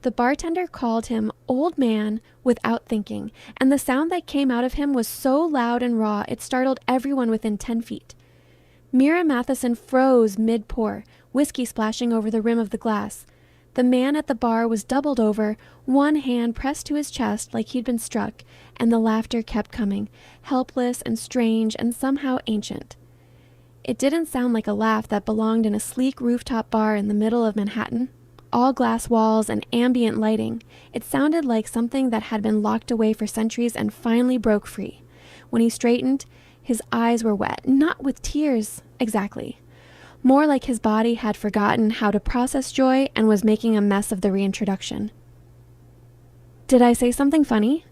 The bartender called him old man without thinking, and the sound that came out of him was so loud and raw it startled everyone within 10 feet. Mira Matheson froze mid-pour, whiskey splashing over the rim of the glass. The man at the bar was doubled over, one hand pressed to his chest like he'd been struck, and the laughter kept coming, helpless and strange and somehow ancient. It didn't sound like a laugh that belonged in a sleek rooftop bar in the middle of Manhattan. All glass walls and ambient lighting. It sounded like something that had been locked away for centuries and finally broke free. When he straightened, his eyes were wet, not with tears, exactly. More like his body had forgotten how to process joy and was making a mess of the reintroduction. "Did I say something funny?"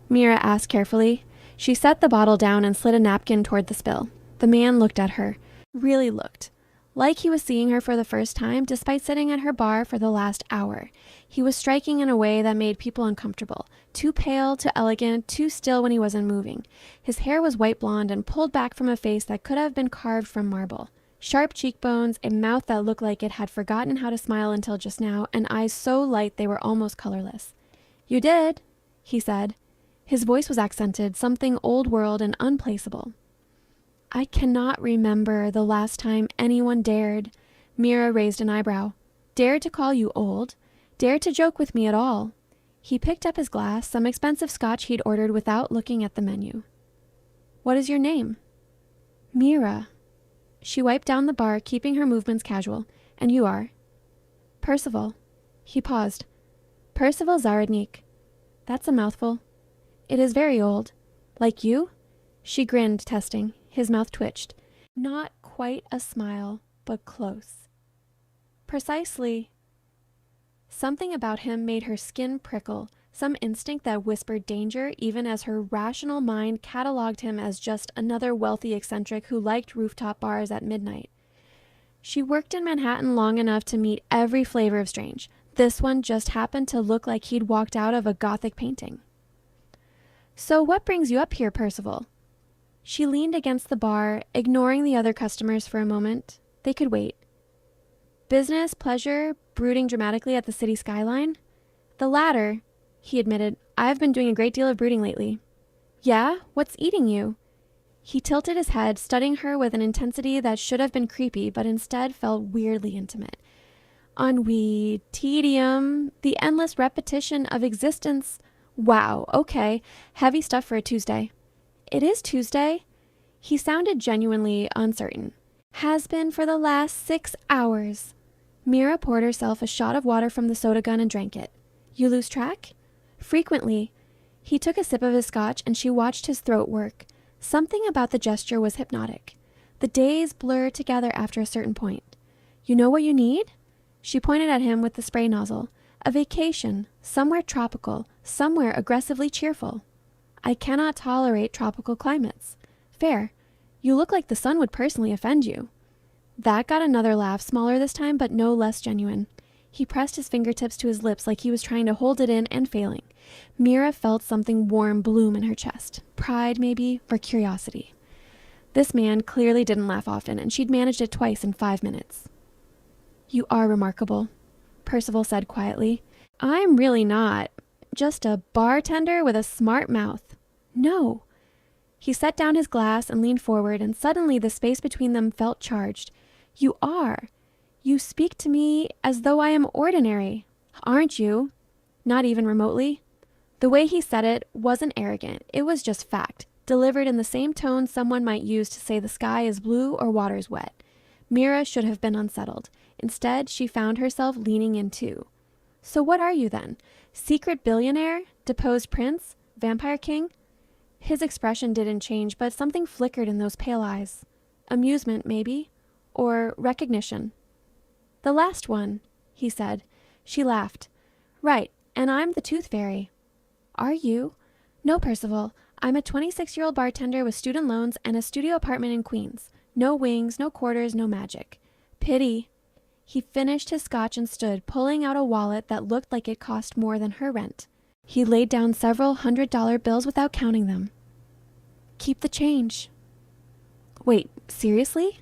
Mira asked carefully. She set the bottle down and slid a napkin toward the spill. The man looked at her. Really looked. Like he was seeing her for the first time, despite sitting at her bar for the last hour. He was striking in a way that made people uncomfortable. Too pale, too elegant, too still when he wasn't moving. His hair was white blonde and pulled back from a face that could have been carved from marble. Sharp cheekbones, a mouth that looked like it had forgotten how to smile until just now, and eyes so light they were almost colorless. "You did," he said. His voice was accented, something old world and unplaceable. "I cannot remember the last time anyone dared." Mira raised an eyebrow. "Dared to call you old? Dared to joke with me at all?" He picked up his glass, some expensive scotch he'd ordered without looking at the menu. "What is your name?" "Mira." She wiped down the bar, keeping her movements casual. "And you are?" "Percival." He paused. "Percival Záhradník." "That's a mouthful." "It is very old." "Like you?" She grinned, testing. His mouth twitched. Not quite a smile, but close. "Precisely." Something about him made her skin prickle, some instinct that whispered danger, even as her rational mind cataloged him as just another wealthy eccentric who liked rooftop bars at midnight. She worked in Manhattan long enough to meet every flavor of strange. This one just happened to look like he'd walked out of a Gothic painting. "So what brings you up here, Percival?" She leaned against the bar, ignoring the other customers for a moment. They could wait. "Business, pleasure, brooding dramatically at the city skyline?" "The latter," he admitted. "I've been doing a great deal of brooding lately." "Yeah? What's eating you?" He tilted his head, studying her with an intensity that should have been creepy, but instead felt weirdly intimate. Ennui, tedium, the endless repetition of existence. Wow, okay, heavy stuff for a Tuesday. "It is Tuesday." He sounded genuinely uncertain. "Has been for the last 6 hours." Mira poured herself a shot of water from the soda gun and drank it. "You lose track?" "Frequently." He took a sip of his scotch and she watched his throat work. Something about the gesture was hypnotic. The days blurred together after a certain point. "You know what you need?" She pointed at him with the spray nozzle. "A vacation, somewhere tropical, somewhere aggressively cheerful." "I cannot tolerate tropical climates." "Fair. You look like the sun would personally offend you." That got another laugh, smaller this time, but no less genuine. He pressed his fingertips to his lips like he was trying to hold it in and failing. Mira felt something warm bloom in her chest. Pride, maybe, or curiosity. This man clearly didn't laugh often, and she'd managed it twice in 5 minutes. "You are remarkable," Percival said quietly. "I'm really not. Just a bartender with a smart mouth." "No." He set down his glass and leaned forward, and suddenly the space between them felt charged. "You are. You speak to me as though I am ordinary. Aren't you?" "Not even remotely." The way he said it wasn't arrogant. It was just fact, delivered in the same tone someone might use to say the sky is blue or water's wet. Mira should have been unsettled. Instead, she found herself leaning in too. "So what are you then? Secret billionaire? Deposed prince? Vampire king?" His expression didn't change, but something flickered in those pale eyes. Amusement, maybe? Or recognition? "The last one," he said. She laughed. "Right, and I'm the tooth fairy." "Are you?" "No, Percival. I'm a 26-year-old bartender with student loans and a studio apartment in Queens. No wings, no quarters, no magic." "Pity." He finished his scotch and stood, pulling out a wallet that looked like it cost more than her rent. He laid down several $100 bills without counting them. "Keep the change." "Wait, seriously?"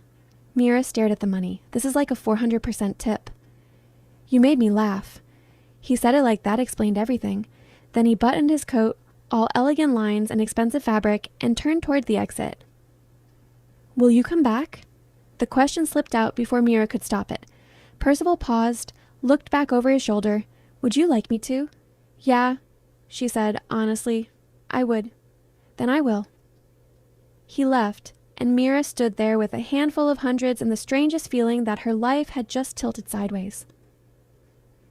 Mira stared at the money. "This is like a 400% tip." "You made me laugh." He said it like that explained everything. Then he buttoned his coat, all elegant lines and expensive fabric, and turned toward the exit. Will you come back? The question slipped out before Mira could stop it. Percival paused, looked back over his shoulder. Would you like me to? Yeah, she said honestly. I would. Then I will. He left, and Mira stood there with a handful of hundreds and the strangest feeling that her life had just tilted sideways.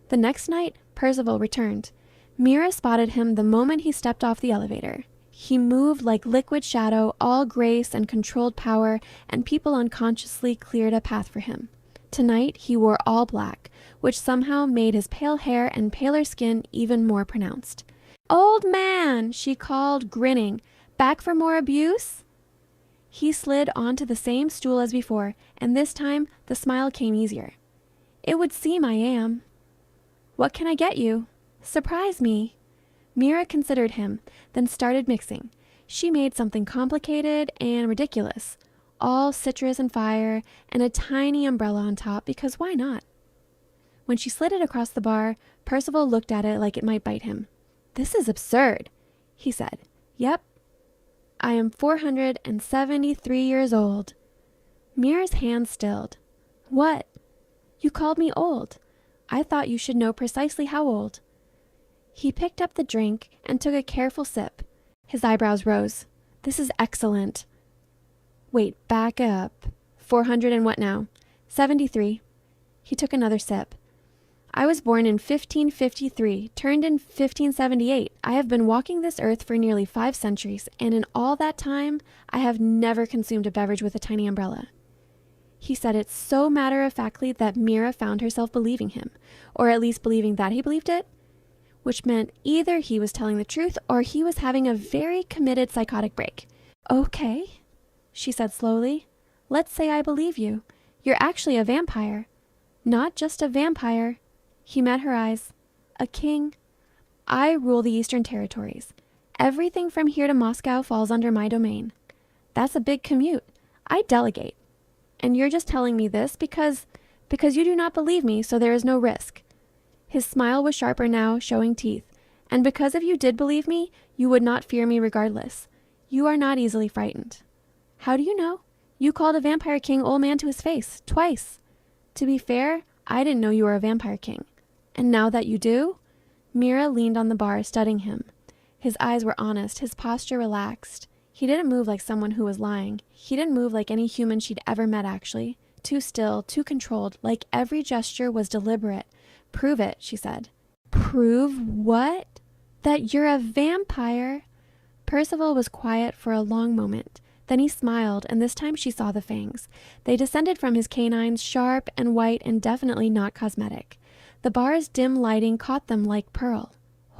The next night, Percival returned. Mira spotted him the moment he stepped off the elevator. He moved like liquid shadow, all grace and controlled power, and people unconsciously cleared a path for him. Tonight, he wore all black, which somehow made his pale hair and paler skin even more pronounced. "Old man," she called, grinning. "Back for more abuse?" He slid onto the same stool as before, and this time the smile came easier. "It would seem I am." "What can I get you?" "Surprise me." Mira considered him, then started mixing. She made something complicated and ridiculous, all citrus and fire, and a tiny umbrella on top, because why not? When she slid it across the bar, Percival looked at it like it might bite him. "This is absurd," he said. "Yep. I am 473 years old." Mira's hand stilled. "What?" "You called me old. I thought you should know precisely how old." He picked up the drink and took a careful sip. His eyebrows rose. "This is excellent." "Wait, back up. 400 and what now?" 73. He took another sip. "I was born in 1553, turned in 1578. I have been walking this earth for nearly 5 centuries, and in all that time, I have never consumed a beverage with a tiny umbrella." He said it so matter-of-factly that Mira found herself believing him, or at least believing that he believed it, which meant either he was telling the truth or he was having a very committed psychotic break. "Okay," she said slowly. "Let's say I believe you. You're actually a vampire. Not just a vampire." He met her eyes. "A king. I rule the Eastern Territories. Everything from here to Moscow falls under my domain. That's a big commute. I delegate. And you're just telling me this because you do not believe me, so there is no risk." His smile was sharper now, showing teeth. "And because if you did believe me, you would not fear me regardless. You are not easily frightened." "How do you know? You called a vampire king old man to his face, twice." "To be fair, I didn't know you were a vampire king." "And now that you do?" Mira leaned on the bar, studying him. His eyes were honest, his posture relaxed. He didn't move like someone who was lying. He didn't move like any human she'd ever met, actually. Too still, too controlled, like every gesture was deliberate. "Prove it," she said. "Prove what?" "That you're a vampire." Percival was quiet for a long moment. Then he smiled, and this time she saw the fangs. They descended from his canines, sharp and white and definitely not cosmetic. The bar's dim lighting caught them like pearl.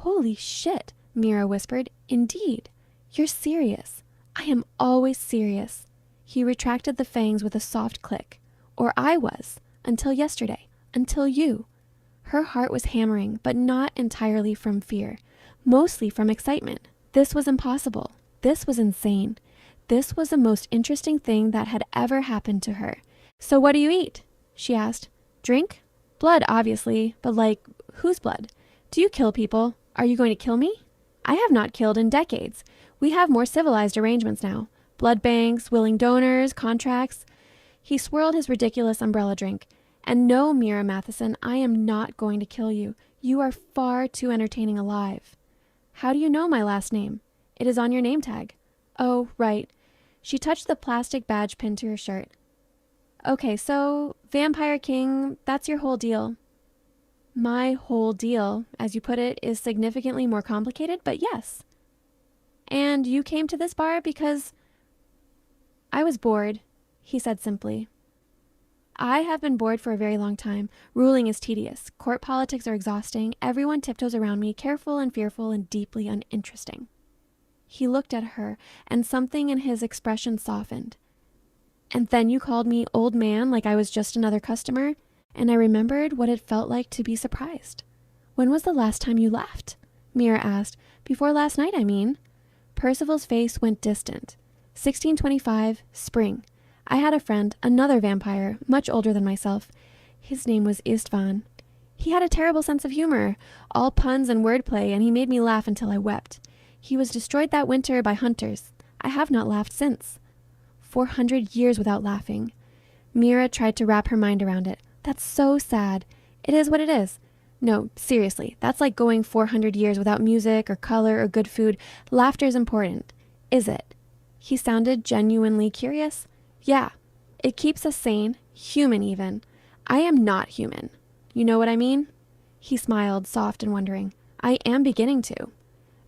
"Holy shit," Mira whispered. "Indeed. You're serious." "I am always serious." He retracted the fangs with a soft click. "Or I was, until yesterday, until you." Her heart was hammering, but not entirely from fear, mostly from excitement. This was impossible. This was insane. This was the most interesting thing that had ever happened to her. "So what do you eat?" she asked. "Drink? Blood, obviously, but like, whose blood? Do you kill people? Are you going to kill me?" "I have not killed in decades. We have more civilized arrangements now. Blood banks, willing donors, contracts." He swirled his ridiculous umbrella drink. "And no, Mira Matheson, I am not going to kill you. You are far too entertaining alive." "How do you know my last name?" "It is on your name tag." "Oh, right." She touched the plastic badge pinned to her shirt. "Okay, so, Vampire King, that's your whole deal." "My whole deal, as you put it, is significantly more complicated, but yes." "And you came to this bar because—" "I was bored," he said simply. "I have been bored for a very long time. Ruling is tedious. Court politics are exhausting. Everyone tiptoes around me, careful and fearful and deeply uninteresting." He looked at her, and something in his expression softened. "And then you called me old man like I was just another customer, and I remembered what it felt like to be surprised." "When was the last time you laughed?" Mira asked. "Before last night, I mean." Percival's face went distant. 1625, spring. I had a friend, another vampire, much older than myself. His name was Istvan. He had a terrible sense of humor, all puns and wordplay, and he made me laugh until I wept. He was destroyed that winter by hunters. I have not laughed since. 400 years without laughing. Mira tried to wrap her mind around it. That's so sad. It is what it is. No, seriously, that's like going 400 years without music or color or good food. Laughter's important. Is it? He sounded genuinely curious. Yeah, it keeps us sane, human even. I am not human. You know what I mean? He smiled, soft and wondering. I am beginning to.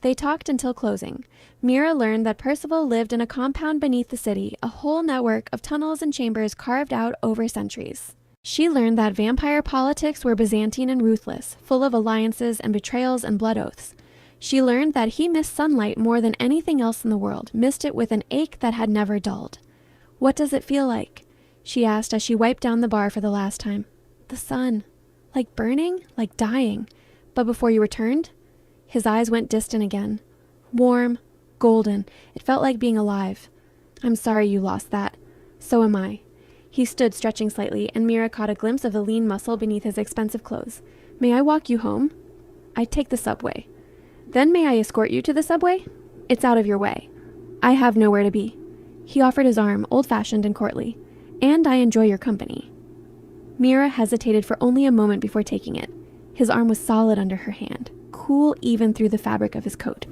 They talked until closing. Mira learned that Percival lived in a compound beneath the city, a whole network of tunnels and chambers carved out over centuries. She learned that vampire politics were Byzantine and ruthless, full of alliances and betrayals and blood oaths. She learned that he missed sunlight more than anything else in the world, missed it with an ache that had never dulled. What does it feel like? She asked as she wiped down the bar for the last time. The sun. Like burning, like dying. But before you returned? His eyes went distant again. Warm, golden. It felt like being alive. I'm sorry you lost that. So am I. He stood stretching slightly, and Mira caught a glimpse of the lean muscle beneath his expensive clothes. May I walk you home? I'd take the subway. Then may I escort you to the subway? It's out of your way. I have nowhere to be. He offered his arm, old-fashioned and courtly. And I enjoy your company. Mira hesitated for only a moment before taking it. His arm was solid under her hand, cool even through the fabric of his coat.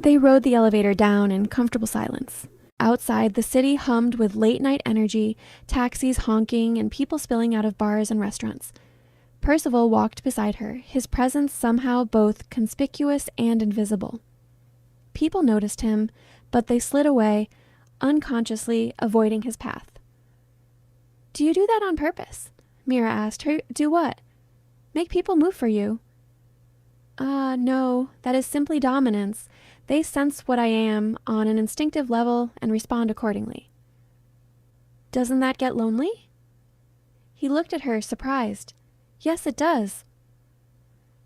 They rode the elevator down in comfortable silence. Outside, the city hummed with late-night energy, taxis honking, and people spilling out of bars and restaurants. Percival walked beside her, his presence somehow both conspicuous and invisible. People noticed him, but they slid away, unconsciously avoiding his path. Do you do that on purpose? Mira asked her. Do what? Make people move for you. No, that is simply dominance. They sense what I am on an instinctive level and respond accordingly. Doesn't that get lonely? He looked at her, surprised. Yes, it does.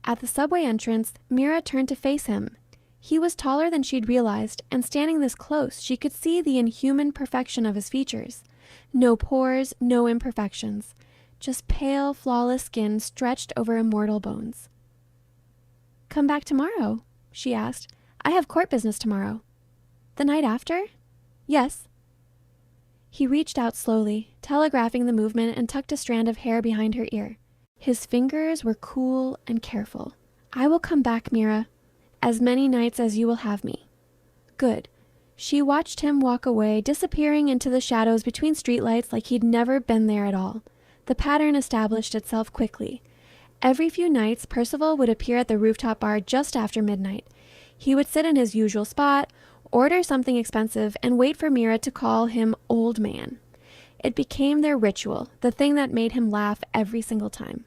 At the subway entrance, Mira turned to face him. He was taller than she'd realized, and standing this close, she could see the inhuman perfection of his features. No pores, no imperfections. Just pale, flawless skin stretched over immortal bones. Come back tomorrow, she asked. I have court business tomorrow. The night after? Yes. He reached out slowly, telegraphing the movement, and tucked a strand of hair behind her ear. His fingers were cool and careful. I will come back, Mira. As many nights as you will have me. Good. She watched him walk away, disappearing into the shadows between streetlights like he'd never been there at all. The pattern established itself quickly. Every few nights, Percival would appear at the rooftop bar just after midnight. He would sit in his usual spot, order something expensive, and wait for Mira to call him old man. It became their ritual, the thing that made him laugh every single time.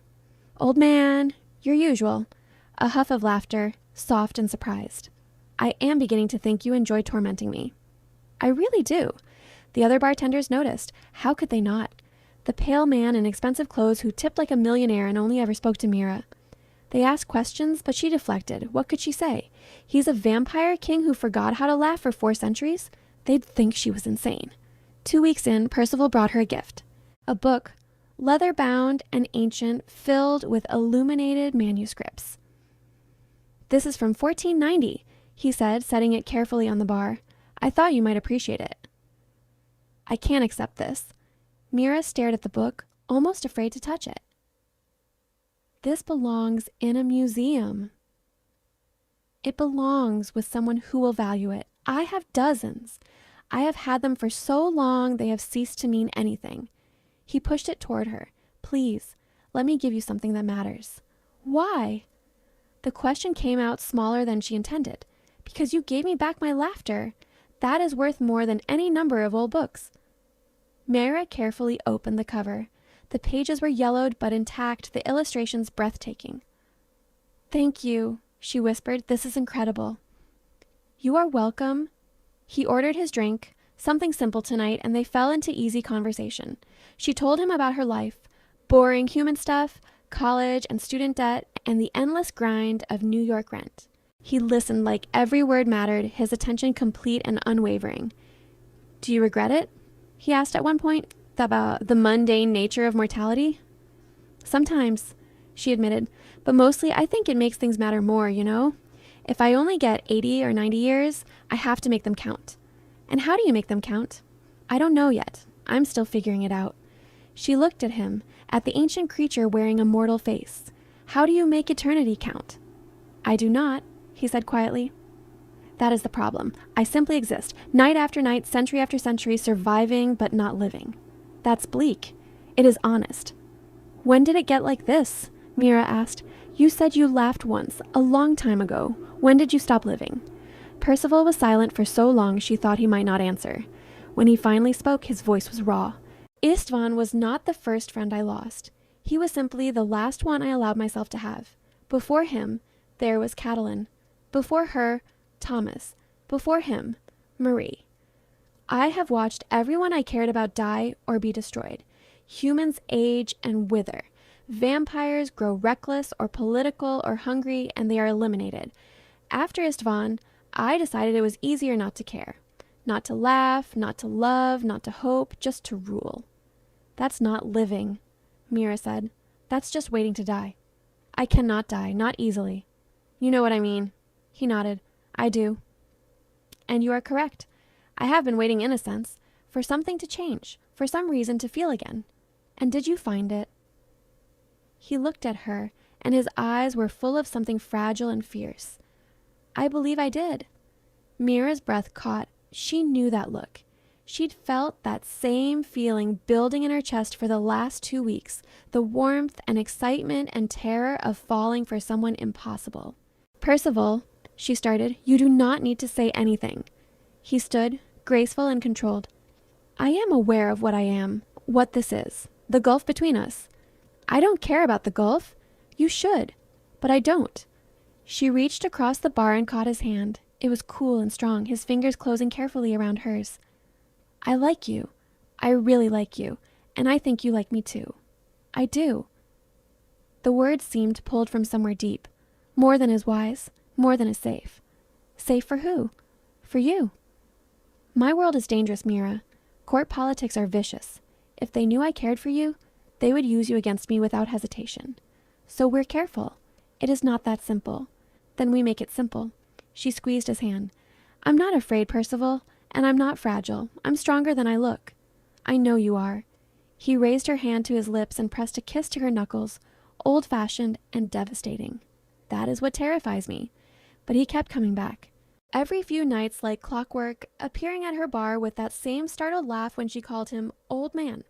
Old man, your usual. A huff of laughter, soft and surprised. I am beginning to think you enjoy tormenting me. I really do. The other bartenders noticed. How could they not? The pale man in expensive clothes who tipped like a millionaire and only ever spoke to Mira. They asked questions, but she deflected. What could she say? He's a vampire king who forgot how to laugh for 4 centuries? They'd think she was insane. 2 weeks in, Percival brought her a gift. A book, leather-bound and ancient, filled with illuminated manuscripts. This is from 1490, he said, setting it carefully on the bar. I thought you might appreciate it. I can't accept this. Mira stared at the book, almost afraid to touch it. This belongs in a museum. It belongs with someone who will value it. I have dozens. I have had them for so long they have ceased to mean anything. He pushed it toward her. Please, let me give you something that matters. Why? The question came out smaller than she intended. Because you gave me back my laughter. That is worth more than any number of old books. Mira carefully opened the cover. The pages were yellowed but intact, the illustrations breathtaking. Thank you, she whispered. This is incredible. You are welcome. He ordered his drink, something simple tonight, and they fell into easy conversation. She told him about her life, boring human stuff, college and student debt, and the endless grind of New York rent. He listened like every word mattered, his attention complete and unwavering. Do you regret it? He asked at one point, about the mundane nature of mortality. Sometimes, she admitted, but mostly I think it makes things matter more, you know? If I only get 80 or 90 years, I have to make them count. And how do you make them count? I don't know yet. I'm still figuring it out. She looked at him, at the ancient creature wearing a mortal face. How do you make eternity count? I do not, he said quietly. That is the problem. I simply exist, night after night, century after century, surviving but not living. That's bleak. It is honest. When did it get like this? Mira asked. You said you laughed once, a long time ago. When did you stop living? Percival was silent for so long she thought he might not answer. When he finally spoke, his voice was raw. Istvan was not the first friend I lost. He was simply the last one I allowed myself to have. Before him, there was Catalin. Before her, Thomas. Before him, Marie. I have watched everyone I cared about die or be destroyed. Humans age and wither. Vampires grow reckless or political or hungry, and they are eliminated. After Istvan, I decided it was easier not to care. Not to laugh, not to love, not to hope, just to rule. That's not living, Mira said. That's just waiting to die. I cannot die, not easily. You know what I mean. He nodded. I do. And you are correct. I have been waiting in a sense, for something to change, for some reason to feel again. And did you find it? He looked at her, and his eyes were full of something fragile and fierce. I believe I did. Mira's breath caught. She knew that look. She'd felt that same feeling building in her chest for the last 2 weeks, the warmth and excitement and terror of falling for someone impossible. Percival, she started, you do not need to say anything. He stood, graceful and controlled. I am aware of what I am, what this is, the gulf between us. I don't care about the gulf. You should, but I don't. She reached across the bar and caught his hand. It was cool and strong, his fingers closing carefully around hers. I like you. I really like you, and I think you like me too. I do. The words seemed pulled from somewhere deep, more than is wise, more than is safe. Safe for who? For you. My world is dangerous, Mira. Court politics are vicious. If they knew I cared for you, they would use you against me without hesitation. So we're careful. It is not that simple. Then we make it simple. She squeezed his hand. I'm not afraid, Percival, and I'm not fragile. I'm stronger than I look. I know you are. He raised her hand to his lips and pressed a kiss to her knuckles, old-fashioned and devastating. That is what terrifies me. But he kept coming back. Every few nights, like clockwork, appearing at her bar with that same startled laugh when she called him old man.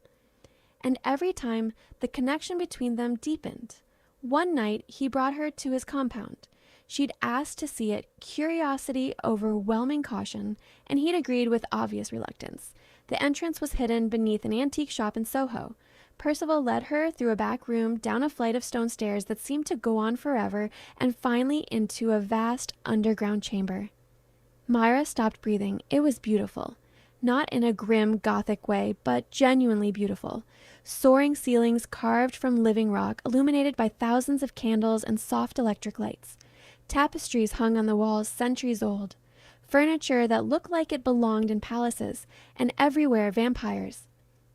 And every time, the connection between them deepened. One night, he brought her to his compound. She'd asked to see it, curiosity overwhelming caution, and he'd agreed with obvious reluctance. The entrance was hidden beneath an antique shop in Soho. Percival led her through a back room, down a flight of stone stairs that seemed to go on forever, and finally into a vast underground chamber. Myra stopped breathing. It was beautiful. Not in a grim, Gothic way, but genuinely beautiful. Soaring ceilings carved from living rock, illuminated by thousands of candles and soft electric lights. Tapestries hung on the walls centuries old. Furniture that looked like it belonged in palaces, and everywhere vampires.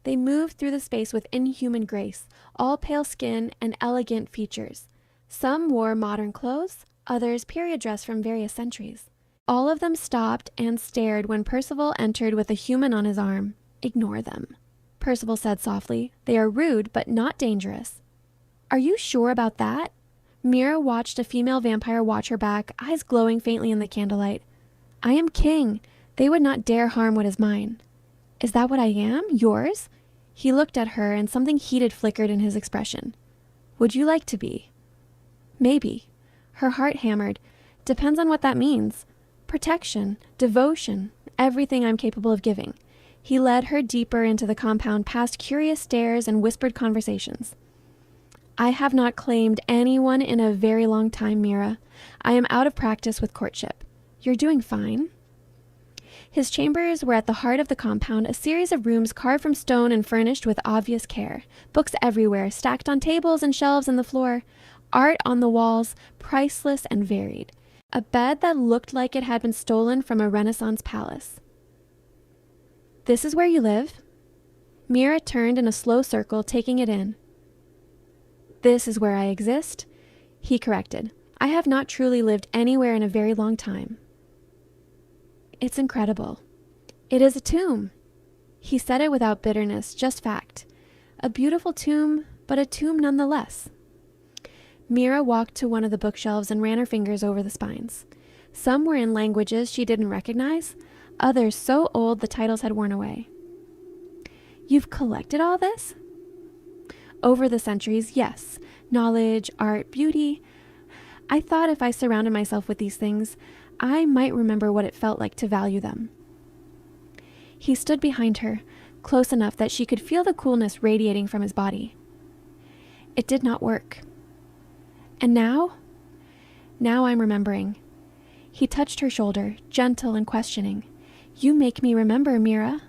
They moved through the space with inhuman grace, all pale skin and elegant features. Some wore modern clothes, others period dress from various centuries. All of them stopped and stared when Percival entered with a human on his arm. Ignore them, Percival said softly. They are rude, but not dangerous. Are you sure about that? Mira watched a female vampire watch her back, eyes glowing faintly in the candlelight. I am king. They would not dare harm what is mine. Is that what I am? Yours? He looked at her, and something heated flickered in his expression. Would you like to be? Maybe. Her heart hammered. Depends on what that means. Protection, devotion, everything I'm capable of giving. He led her deeper into the compound, past curious stares and whispered conversations. I have not claimed anyone in a very long time, Mira. I am out of practice with courtship. You're doing fine. His chambers were at the heart of the compound, a series of rooms carved from stone and furnished with obvious care. Books everywhere, stacked on tables and shelves on the floor. Art on the walls, priceless and varied. A bed that looked like it had been stolen from a Renaissance palace. This is where you live? Mira turned in a slow circle, taking it in. This is where I exist, he corrected. I have not truly lived anywhere in a very long time. It's incredible. It is a tomb. He said it without bitterness, just fact. A beautiful tomb, but a tomb nonetheless. Mira walked to one of the bookshelves and ran her fingers over the spines. Some were in languages she didn't recognize, others so old the titles had worn away. You've collected all this? Over the centuries, yes. Knowledge, art, beauty. I thought if I surrounded myself with these things, I might remember what it felt like to value them. He stood behind her, close enough that she could feel the coolness radiating from his body. It did not work. And now? Now I'm remembering. He touched her shoulder, gentle and questioning. You make me remember, Mira.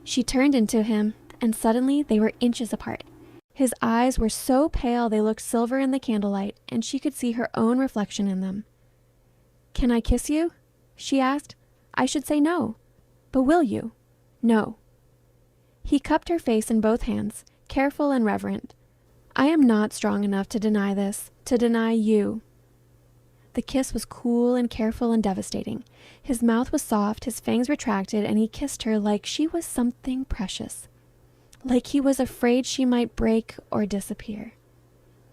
She turned into him, and suddenly they were inches apart. His eyes were so pale they looked silver in the candlelight, and she could see her own reflection in them. Can I kiss you? She asked. I should say no. But will you? No. He cupped her face in both hands, careful and reverent. I am not strong enough to deny this, to deny you. The kiss was cool and careful and devastating. His mouth was soft, his fangs retracted, and he kissed her like she was something precious. Like he was afraid she might break or disappear.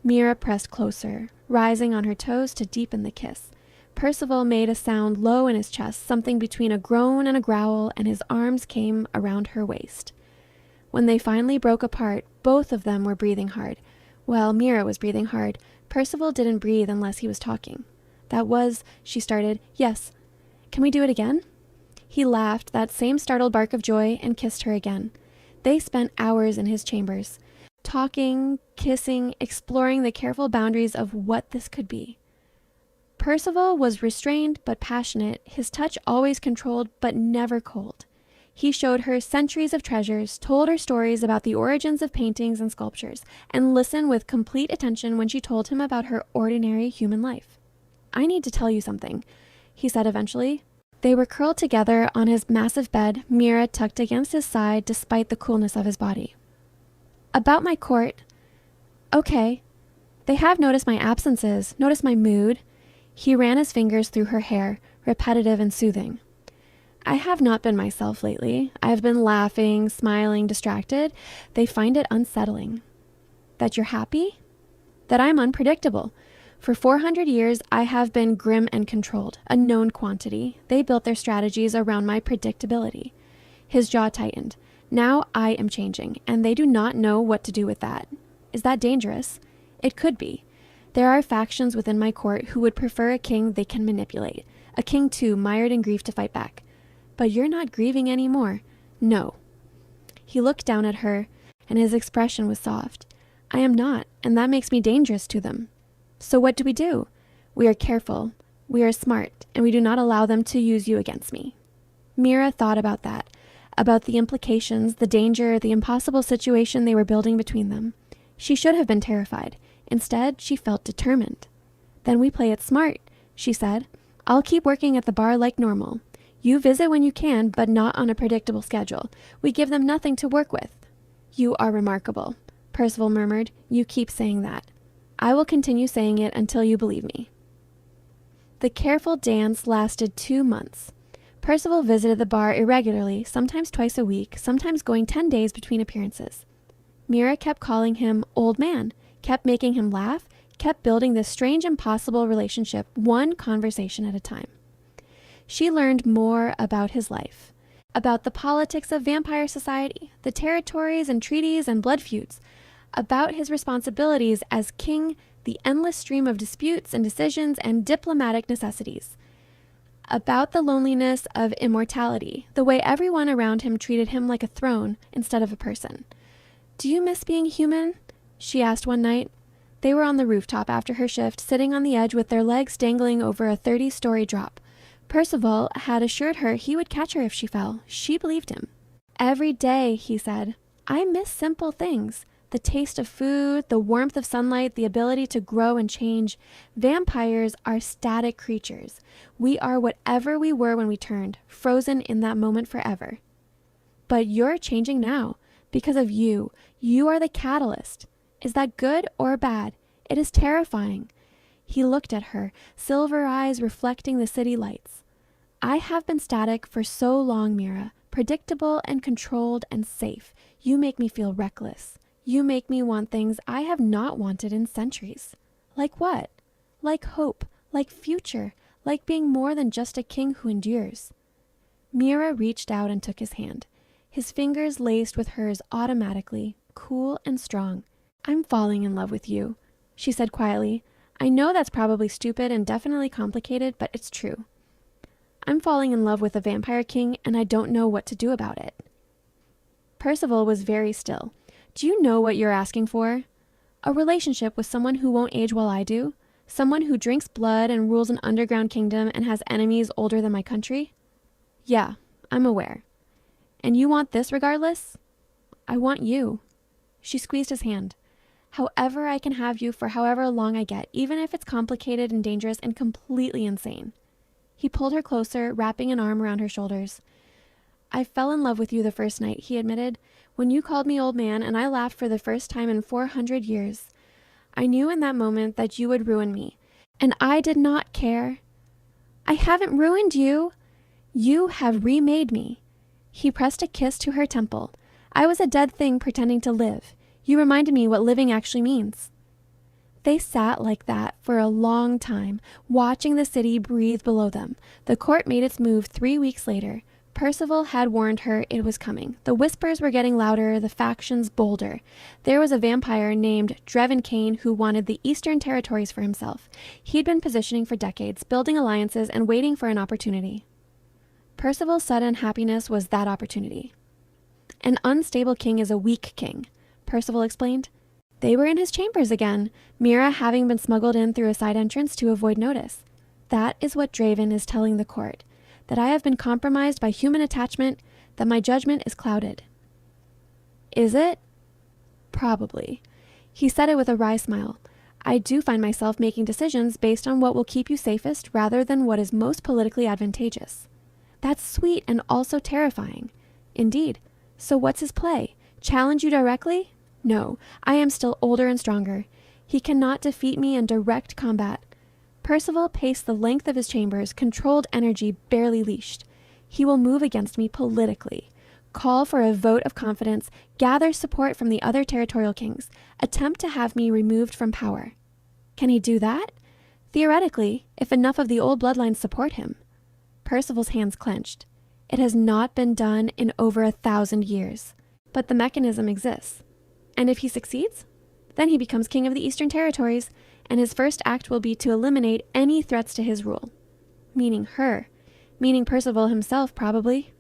Mira pressed closer, rising on her toes to deepen the kiss. Percival made a sound low in his chest, something between a groan and a growl, and his arms came around her waist. When they finally broke apart, both of them were breathing hard. Well, Mira was breathing hard. Percival didn't breathe unless he was talking. That was, she started, yes. Can we do it again? He laughed, that same startled bark of joy, and kissed her again. They spent hours in his chambers, talking, kissing, exploring the careful boundaries of what this could be. Percival was restrained but passionate, his touch always controlled but never cold. He showed her centuries of treasures, told her stories about the origins of paintings and sculptures, and listened with complete attention when she told him about her ordinary human life. I need to tell you something, he said eventually. They were curled together on his massive bed, Mira tucked against his side despite the coolness of his body. About my court. Okay. They have noticed my absences, noticed my mood. He ran his fingers through her hair, repetitive and soothing. I have not been myself lately. I have been laughing, smiling, distracted. They find it unsettling. That you're happy? That I'm unpredictable. For 400 years, I have been grim and controlled, a known quantity. They built their strategies around my predictability. His jaw tightened. Now I am changing, and they do not know what to do with that. Is that dangerous? It could be. There are factions within my court who would prefer a king they can manipulate, a king too mired in grief to fight back. But you're not grieving anymore. No. He looked down at her, and his expression was soft. I am not, and that makes me dangerous to them. So what do? We are careful, we are smart, and we do not allow them to use you against me. Mira thought about that, about the implications, the danger, the impossible situation they were building between them. She should have been terrified. Instead, she felt determined. Then we play it smart, she said. I'll keep working at the bar like normal. You visit when you can, but not on a predictable schedule. We give them nothing to work with. You are remarkable, Percival murmured. You keep saying that. I will continue saying it until you believe me. The careful dance lasted 2 months. Percival visited the bar irregularly, sometimes twice a week, sometimes going 10 days between appearances. Mira kept calling him old man, kept making him laugh, kept building this strange, impossible relationship, one conversation at a time. She learned more about his life, about the politics of vampire society, the territories and treaties and blood feuds, about his responsibilities as king, the endless stream of disputes and decisions and diplomatic necessities, about the loneliness of immortality, the way everyone around him treated him like a throne instead of a person. Do you miss being human? She asked one night. They were on the rooftop after her shift, sitting on the edge with their legs dangling over a 30-story drop. Percival had assured her he would catch her if she fell. She believed him. Every day, he said, I miss simple things. The taste of food, the warmth of sunlight, the ability to grow and change. Vampires are static creatures. We are whatever we were when we turned, frozen in that moment forever. But you're changing now. Because of you. You are the catalyst. Is that good or bad? It is terrifying. He looked at her, silver eyes reflecting the city lights. I have been static for so long, Mira, predictable and controlled and safe. You make me feel reckless. You make me want things I have not wanted in centuries. Like what? Like hope, like future, like being more than just a king who endures. Mira reached out and took his hand. His fingers laced with hers automatically, cool and strong. I'm falling in love with you, she said quietly. I know that's probably stupid and definitely complicated, but it's true. I'm falling in love with a vampire king, and I don't know what to do about it. Percival was very still. Do you know what you're asking for? A relationship with someone who won't age while I do? Someone who drinks blood and rules an underground kingdom and has enemies older than my country? Yeah, I'm aware. And you want this regardless? I want you. She squeezed his hand. However I can have you for however long I get, even if it's complicated and dangerous and completely insane. He pulled her closer, wrapping an arm around her shoulders. I fell in love with you the first night, he admitted, when you called me old man and I laughed for the first time in 400 years. I knew in that moment that you would ruin me, and I did not care. I haven't ruined you. You have remade me. He pressed a kiss to her temple. I was a dead thing pretending to live. You reminded me what living actually means. They sat like that for a long time, watching the city breathe below them. The court made its move 3 weeks later. Percival had warned her it was coming. The whispers were getting louder, the factions bolder. There was a vampire named Drevin Kane who wanted the Eastern Territories for himself. He'd been positioning for decades, building alliances and waiting for an opportunity. Percival's sudden happiness was that opportunity. An unstable king is a weak king, Percival explained. They were in his chambers again, Mira having been smuggled in through a side entrance to avoid notice. That is what Draven is telling the court, that I have been compromised by human attachment, that my judgment is clouded. Is it? Probably. He said it with a wry smile. I do find myself making decisions based on what will keep you safest rather than what is most politically advantageous. That's sweet and also terrifying. Indeed. So what's his play? Challenge you directly? No, I am still older and stronger. He cannot defeat me in direct combat. Percival paced the length of his chambers, controlled energy barely leashed. He will move against me politically, call for a vote of confidence, gather support from the other territorial kings, attempt to have me removed from power. Can he do that? Theoretically, if enough of the old bloodlines support him. Percival's hands clenched. It has not been done in over 1,000 years, but the mechanism exists. And if he succeeds, then he becomes king of the Eastern Territories, and his first act will be to eliminate any threats to his rule. Meaning her. Meaning Percival himself, probably.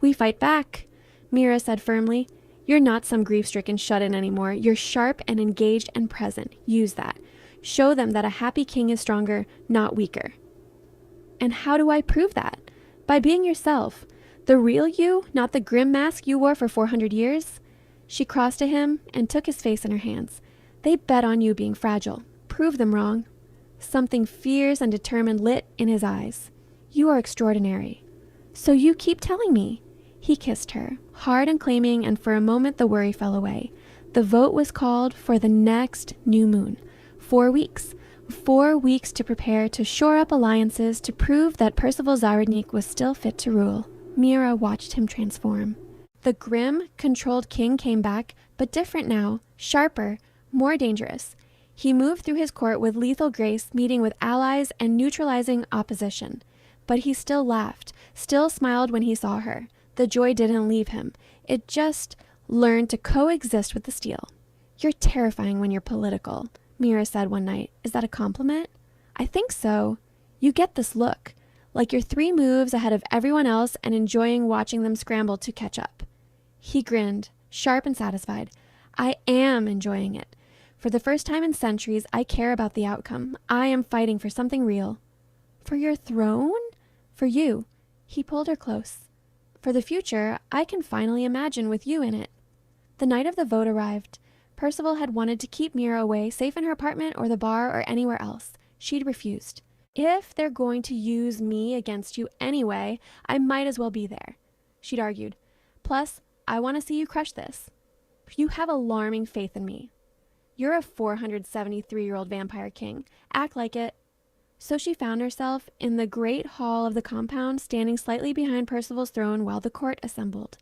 We fight back, Mira said firmly. You're not some grief-stricken shut-in anymore. You're sharp and engaged and present. Use that. Show them that a happy king is stronger, not weaker. And how do I prove that? By being yourself. The real you, not the grim mask you wore for 400 years. She crossed to him and took his face in her hands. They bet on you being fragile. Prove them wrong. Something fierce and determined lit in his eyes. You are extraordinary. So you keep telling me. He kissed her, hard and claiming, and for a moment the worry fell away. The vote was called for the next new moon. 4 weeks. 4 weeks to prepare, to shore up alliances, to prove that Percival Záhradník was still fit to rule. Mira watched him transform. The grim, controlled king came back, but different now, sharper, more dangerous. He moved through his court with lethal grace, meeting with allies and neutralizing opposition. But he still laughed, still smiled when he saw her. The joy didn't leave him. It just learned to coexist with the steel. You're terrifying when you're political, Mira said one night. Is that a compliment? I think so. You get this look, like you're 3 moves ahead of everyone else and enjoying watching them scramble to catch up. He grinned, sharp and satisfied. I am enjoying it. For the first time in centuries, I care about the outcome. I am fighting for something real. For your throne? For you. He pulled her close. For the future, I can finally imagine with you in it. The night of the vote arrived. Percival had wanted to keep Mira away, safe in her apartment or the bar or anywhere else. She'd refused. If they're going to use me against you anyway, I might as well be there, she'd argued. Plus, I want to see you crush this. You have alarming faith in me. You're a 473-year-old vampire king. Act like it. So she found herself in the great hall of the compound, standing slightly behind Percival's throne while the court assembled.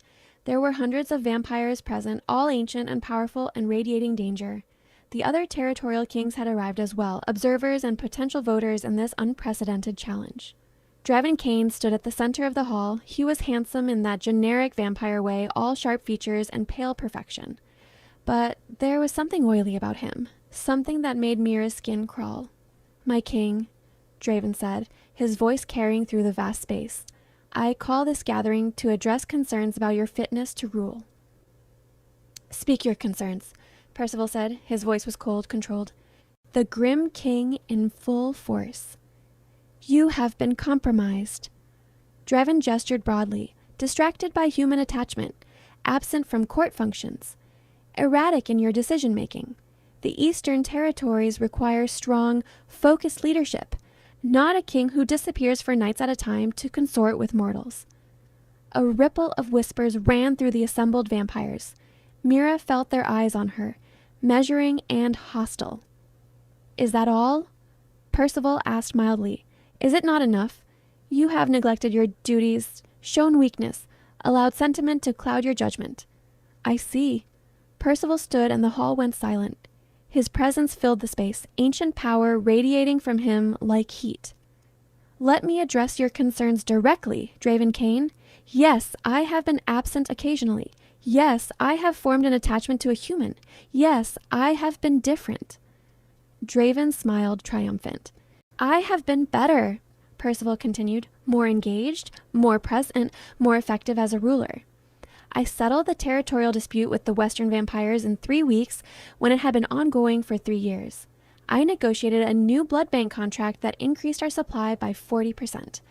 There were hundreds of vampires present, all ancient and powerful and radiating danger. The other territorial kings had arrived as well, observers and potential voters in this unprecedented challenge. Draven Cain stood at the center of the hall. He was handsome in that generic vampire way, all sharp features and pale perfection. But there was something oily about him, something that made Mira's skin crawl. "My king," Draven said, his voice carrying through the vast space, "I call this gathering to address concerns about your fitness to rule." "Speak your concerns," Percival said. His voice was cold, controlled. "The Grim King in full force." "You have been compromised." Draven gestured broadly, distracted by human attachment, absent from court functions, erratic in your decision-making. The Eastern Territories require strong, focused leadership, not a king who disappears for nights at a time to consort with mortals. A ripple of whispers ran through the assembled vampires. Mira felt their eyes on her, measuring and hostile. "Is that all?" Percival asked mildly. "Is it not enough? You have neglected your duties, shown weakness, allowed sentiment to cloud your judgment." "I see." Percival stood and the hall went silent. His presence filled the space, ancient power radiating from him like heat. "Let me address your concerns directly, Draven Cain. Yes, I have been absent occasionally. Yes, I have formed an attachment to a human. Yes, I have been different." Draven smiled, triumphant. "I have been better," Percival continued, "more engaged, more present, more effective as a ruler. I settled the territorial dispute with the Western vampires in 3 weeks when it had been ongoing for 3 years. I negotiated a new blood bank contract that increased our supply by 40%.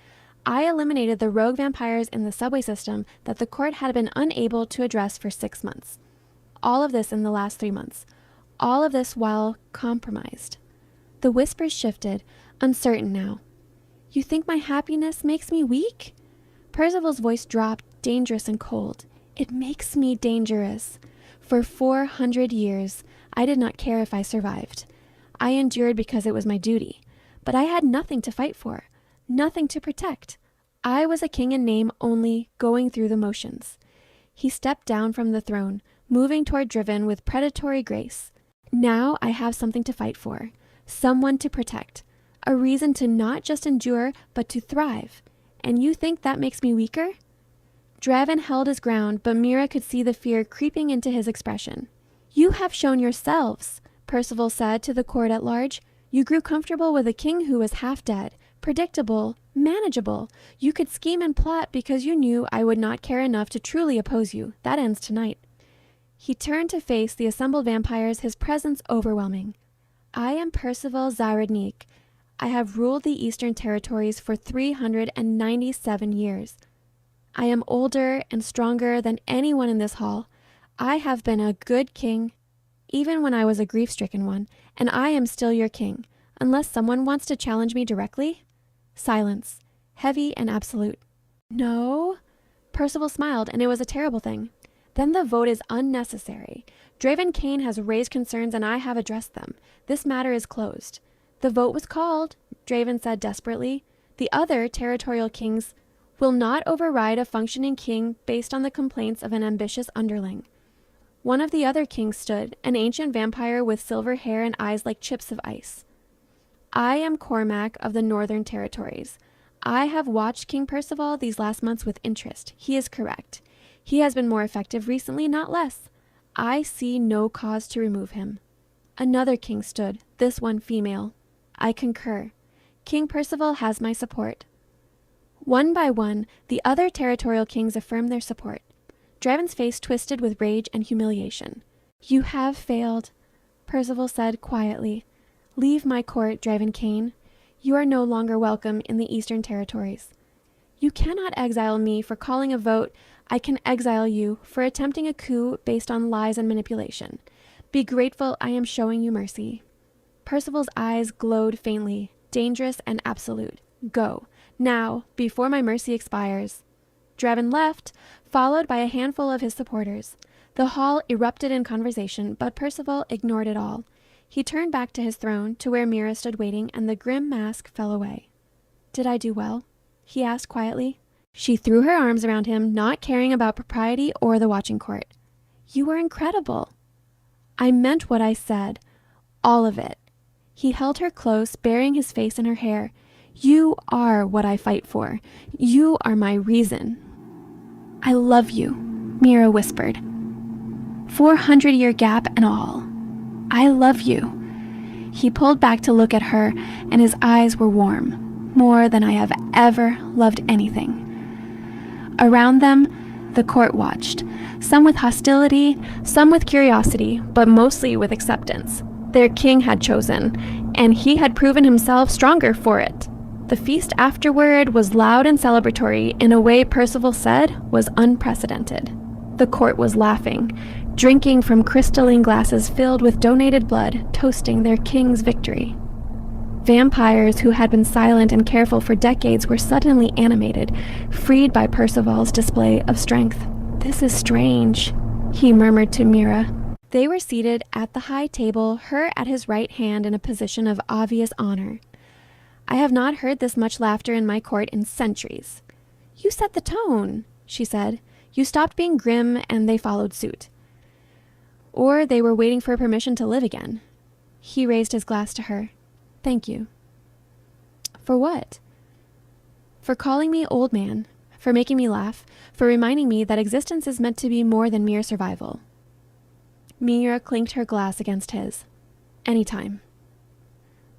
I eliminated the rogue vampires in the subway system that the court had been unable to address for 6 months. All of this in the last 3 months. All of this while compromised." The whispers shifted, uncertain now. "You think my happiness makes me weak?" Percival's voice dropped, dangerous and cold. "It makes me dangerous. For 400 years, I did not care if I survived. I endured because it was my duty. But I had nothing to fight for, nothing to protect. I was a king in name only, going through the motions." He stepped down from the throne, moving toward Draven with predatory grace. "Now I have something to fight for, someone to protect, a reason to not just endure, but to thrive. And you think that makes me weaker?" Draven held his ground, but Mira could see the fear creeping into his expression. "You have shown yourselves," Percival said to the court at large. "You grew comfortable with a king who was half dead, predictable, manageable. You could scheme and plot because you knew I would not care enough to truly oppose you. That ends tonight." He turned to face the assembled vampires, his presence overwhelming. "I am Percival Záhradník. I have ruled the Eastern Territories for 397 years. I am older and stronger than anyone in this hall. I have been a good king, even when I was a grief-stricken one, and I am still your king, unless someone wants to challenge me directly." Silence, heavy and absolute. "No?" Percival smiled, and it was a terrible thing. "Then the vote is unnecessary. Draven Cain has raised concerns and I have addressed them. This matter is closed." "The vote was called," Draven said desperately. "The other territorial kings will not override a functioning king based on the complaints of an ambitious underling." One of the other kings stood, an ancient vampire with silver hair and eyes like chips of ice. "I am Cormac of the Northern Territories. I have watched King Percival these last months with interest. He is correct. He has been more effective recently, not less. I see no cause to remove him." Another king stood, this one female. "I concur. King Percival has my support." One by one, the other territorial kings affirmed their support. Draven's face twisted with rage and humiliation. "You have failed," Percival said quietly. "Leave my court, Draven Cain. You are no longer welcome in the Eastern Territories. You cannot exile me for calling a vote. I can exile you for attempting a coup based on lies and manipulation. Be grateful I am showing you mercy." Percival's eyes glowed faintly, dangerous and absolute. "Go. Now, before my mercy expires." Draven left, followed by a handful of his supporters. The hall erupted in conversation, but Percival ignored it all. He turned back to his throne, to where Mira stood waiting, and the grim mask fell away. "Did I do well?" he asked quietly. She threw her arms around him, not caring about propriety or the watching court. "You were incredible." "I meant what I said. All of it." He held her close, burying his face in her hair. "You are what I fight for. You are my reason." "I love you," Mira whispered. 400-year gap and all. "I love you." He pulled back to look at her, and his eyes were warm, more than I have ever loved anything. Around them, the court watched, some with hostility, some with curiosity, but mostly with acceptance. Their king had chosen, and he had proven himself stronger for it. The feast afterward was loud and celebratory in a way Percival said was unprecedented. The court was laughing, drinking from crystalline glasses filled with donated blood, toasting their king's victory. Vampires who had been silent and careful for decades were suddenly animated, freed by Percival's display of strength. "This is strange," he murmured to Mira. They were seated at the high table, her at his right hand in a position of obvious honor. "I have not heard this much laughter in my court in centuries." "You set the tone," she said. "You stopped being grim, and they followed suit. Or they were waiting for permission to live again." He raised his glass to her. "Thank you." "For what?" "For calling me old man, for making me laugh, for reminding me that existence is meant to be more than mere survival." Mira clinked her glass against his. "Anytime."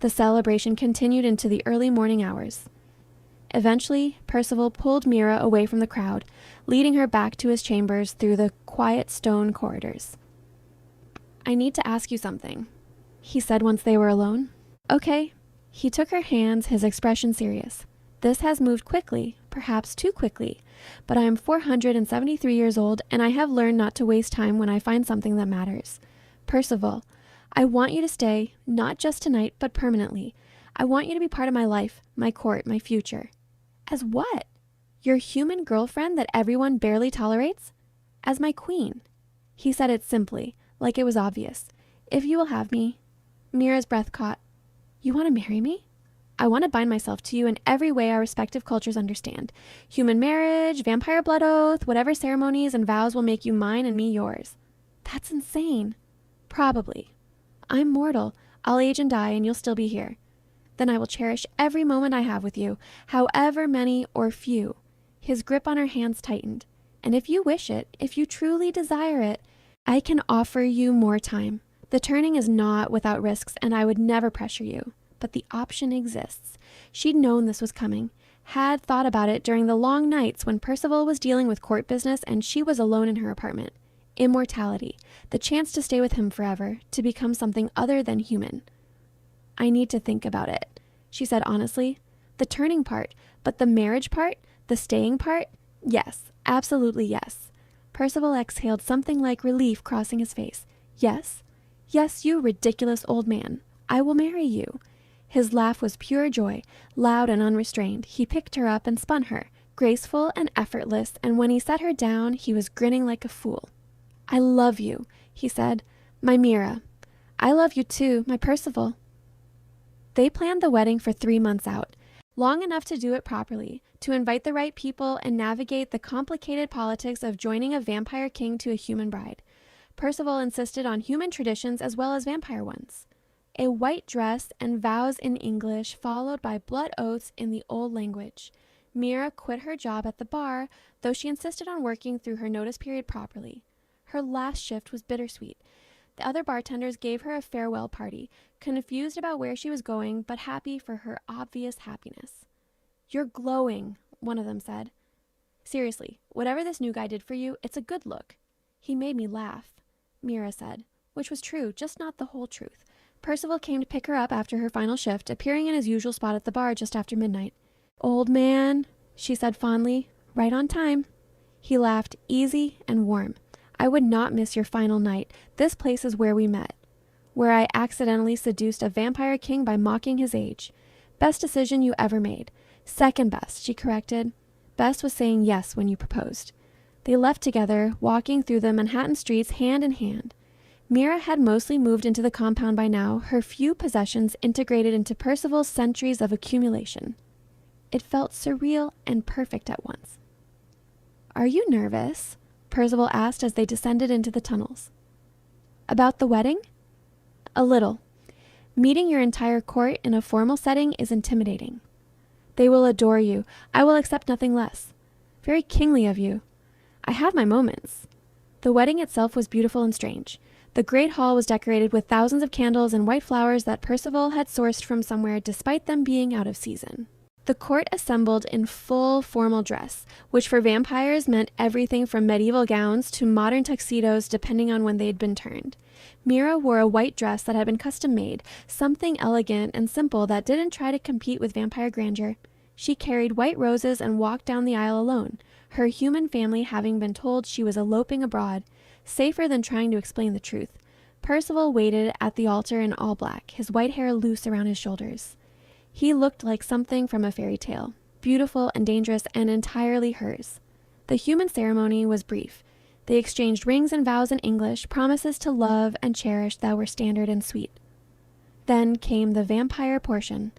The celebration continued into the early morning hours. Eventually, Percival pulled Mira away from the crowd, leading her back to his chambers through the quiet stone corridors. "I need to ask you something," he said once they were alone. "Okay." He took her hands, his expression serious. "This has moved quickly, perhaps too quickly, but I am 473 years old, and I have learned not to waste time when I find something that matters. Percival, I want you to stay, not just tonight, but permanently. I want you to be part of my life, my court, my future." "As what? Your human girlfriend that everyone barely tolerates?" "As my queen." He said it simply, like it was obvious. "If you will have me." Mira's breath caught. "You want to marry me?" "I want to bind myself to you in every way our respective cultures understand. Human marriage, vampire blood oath, whatever ceremonies and vows will make you mine and me yours." "That's insane." "Probably. I'm mortal. I'll age and die, and you'll still be here. Then I will cherish every moment I have with you, however many or few." His grip on her hands tightened. "And if you wish it, if you truly desire it, I can offer you more time. The turning is not without risks, and I would never pressure you. But the option exists." She'd known this was coming, had thought about it during the long nights when Percival was dealing with court business and she was alone in her apartment. Immortality, the chance to stay with him forever, to become something other than human. "I need to think about it," she said honestly. "The turning part, but the marriage part, the staying part? Yes, absolutely yes." Percival exhaled something like relief crossing his face. "Yes, yes, you ridiculous old man. I will marry you." His laugh was pure joy, loud and unrestrained. He picked her up and spun her, graceful and effortless, and when he set her down, he was grinning like a fool. "I love you," he said. "My Mira." "I love you too, my Percival." They planned the wedding for 3 months out, long enough to do it properly, to invite the right people and navigate the complicated politics of joining a vampire king to a human bride. Percival insisted on human traditions as well as vampire ones. A white dress and vows in English, followed by blood oaths in the old language. Mira quit her job at the bar, though she insisted on working through her notice period properly. Her last shift was bittersweet. The other bartenders gave her a farewell party, confused about where she was going, but happy for her obvious happiness. "You're glowing," one of them said. "Seriously, whatever this new guy did for you, it's a good look." "He made me laugh," Mira said, which was true, just not the whole truth. Percival came to pick her up after her final shift, appearing in his usual spot at the bar just after midnight. "Old man," she said fondly, "right on time." He laughed, easy and warm. "I would not miss your final night. This place is where we met. Where I accidentally seduced a vampire king by mocking his age. Best decision you ever made." "Second best," she corrected. "Best was saying yes when you proposed." They left together, walking through the Manhattan streets hand in hand. Mira had mostly moved into the compound by now, her few possessions integrated into Percival's centuries of accumulation. It felt surreal and perfect at once. "Are you nervous?" Percival asked as they descended into the tunnels. "About the wedding?" "A little. Meeting your entire court in a formal setting is intimidating." "They will adore you. I will accept nothing less." "Very kingly of you." "I have my moments." The wedding itself was beautiful and strange. The great hall was decorated with thousands of candles and white flowers that Percival had sourced from somewhere despite them being out of season. The court assembled in full formal dress, which for vampires meant everything from medieval gowns to modern tuxedos depending on when they'd been turned. Mira wore a white dress that had been custom made, something elegant and simple that didn't try to compete with vampire grandeur. She carried white roses and walked down the aisle alone, her human family having been told she was eloping abroad, safer than trying to explain the truth. Percival waited at the altar in all black, his white hair loose around his shoulders. He looked like something from a fairy tale, beautiful and dangerous and entirely hers. The human ceremony was brief. They exchanged rings and vows in English, promises to love and cherish that were standard and sweet. Then came the vampire portion.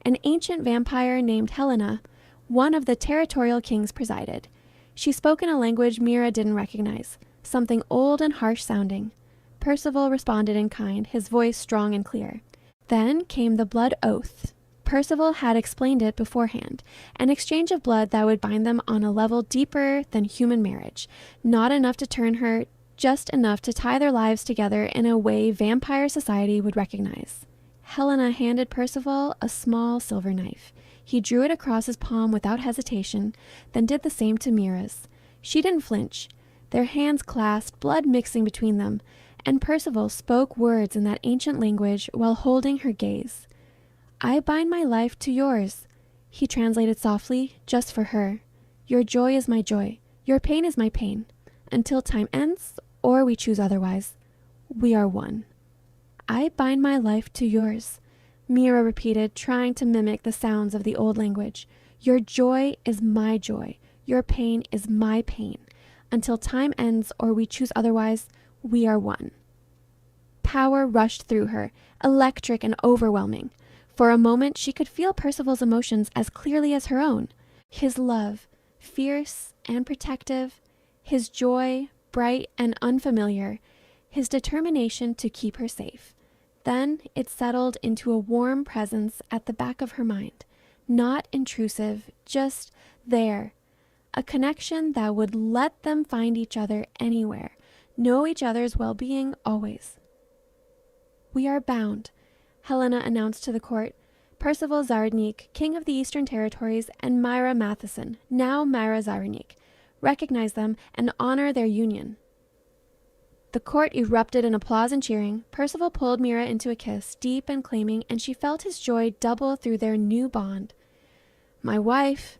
An ancient vampire named Helena, one of the territorial kings, presided. She spoke in a language Mira didn't recognize, something old and harsh sounding. Percival responded in kind, his voice strong and clear. Then came the blood oath. Percival had explained it beforehand, an exchange of blood that would bind them on a level deeper than human marriage, not enough to turn her, just enough to tie their lives together in a way vampire society would recognize. Helena handed Percival a small silver knife. He drew it across his palm without hesitation, then did the same to Mira's. She didn't flinch. Their hands clasped, blood mixing between them, and Percival spoke words in that ancient language while holding her gaze. "I bind my life to yours," he translated softly, just for her. "Your joy is my joy. Your pain is my pain. Until time ends, or we choose otherwise, we are one." "I bind my life to yours," Mira repeated, trying to mimic the sounds of the old language. "Your joy is my joy. Your pain is my pain. Until time ends, or we choose otherwise, we are one." Power rushed through her, electric and overwhelming. For a moment, she could feel Percival's emotions as clearly as her own. His love, fierce and protective, his joy, bright and unfamiliar, his determination to keep her safe. Then it settled into a warm presence at the back of her mind, not intrusive, just there. A connection that would let them find each other anywhere, know each other's well-being always. "We are bound," Helena announced to the court. "Percival Záhradník, king of the Eastern Territories, and Mira Matheson, now Mira Záhradník. Recognize them and honor their union." The court erupted in applause and cheering. Percival pulled Mira into a kiss, deep and claiming, and she felt his joy double through their new bond. "My wife,"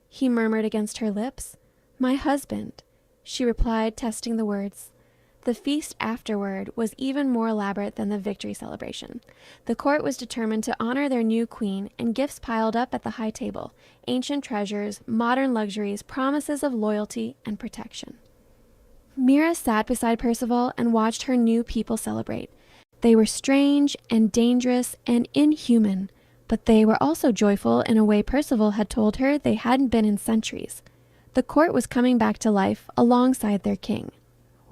he murmured against her lips. "My husband," she replied, testing the words. The feast afterward was even more elaborate than the victory celebration. The court was determined to honor their new queen, and gifts piled up at the high table, ancient treasures, modern luxuries, promises of loyalty and protection. Mira sat beside Percival and watched her new people celebrate. They were strange and dangerous and inhuman, but they were also joyful in a way Percival had told her they hadn't been in centuries. The court was coming back to life alongside their king.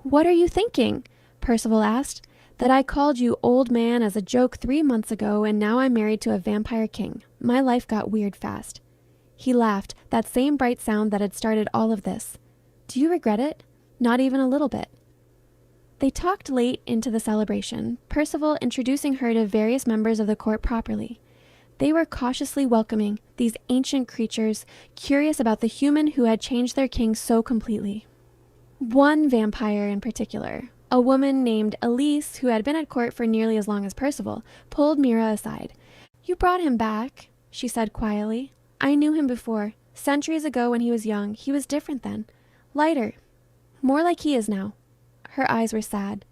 "What are you thinking?" Percival asked. "That I called you old man as a joke 3 months ago, and now I'm married to a vampire king. My life got weird fast." He laughed, that same bright sound that had started all of this. "Do you regret it?" "Not even a little bit." They talked late into the celebration, Percival introducing her to various members of the court properly. They were cautiously welcoming, these ancient creatures, curious about the human who had changed their king so completely. One vampire in particular, a woman named Elise, who had been at court for nearly as long as Percival, pulled Mira aside. "You brought him back," she said quietly. "I knew him before. Centuries ago when he was young, he was different then. Lighter. More like he is now." Her eyes were sad.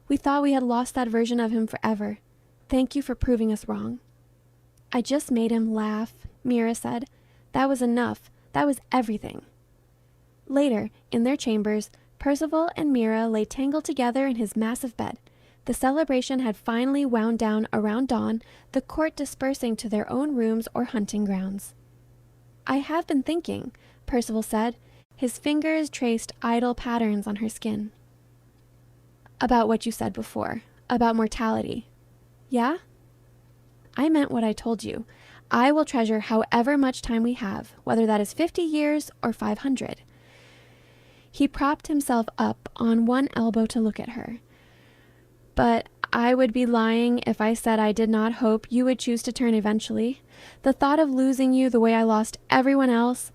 "We thought we had lost that version of him forever. Thank you for proving us wrong." "I just made him laugh," Mira said. "That was enough. That was everything." Later, in their chambers, Percival and Mira lay tangled together in his massive bed. The celebration had finally wound down around dawn, the court dispersing to their own rooms or hunting grounds. "I have been thinking," Percival said. His fingers traced idle patterns on her skin. "About what you said before, about mortality." "Yeah?" "I meant what I told you. I will treasure however much time we have, whether that is 50 years or 500. He propped himself up on one elbow to look at her. "But I would be lying if I said I did not hope you would choose to turn eventually. The thought of losing you the way I lost everyone else,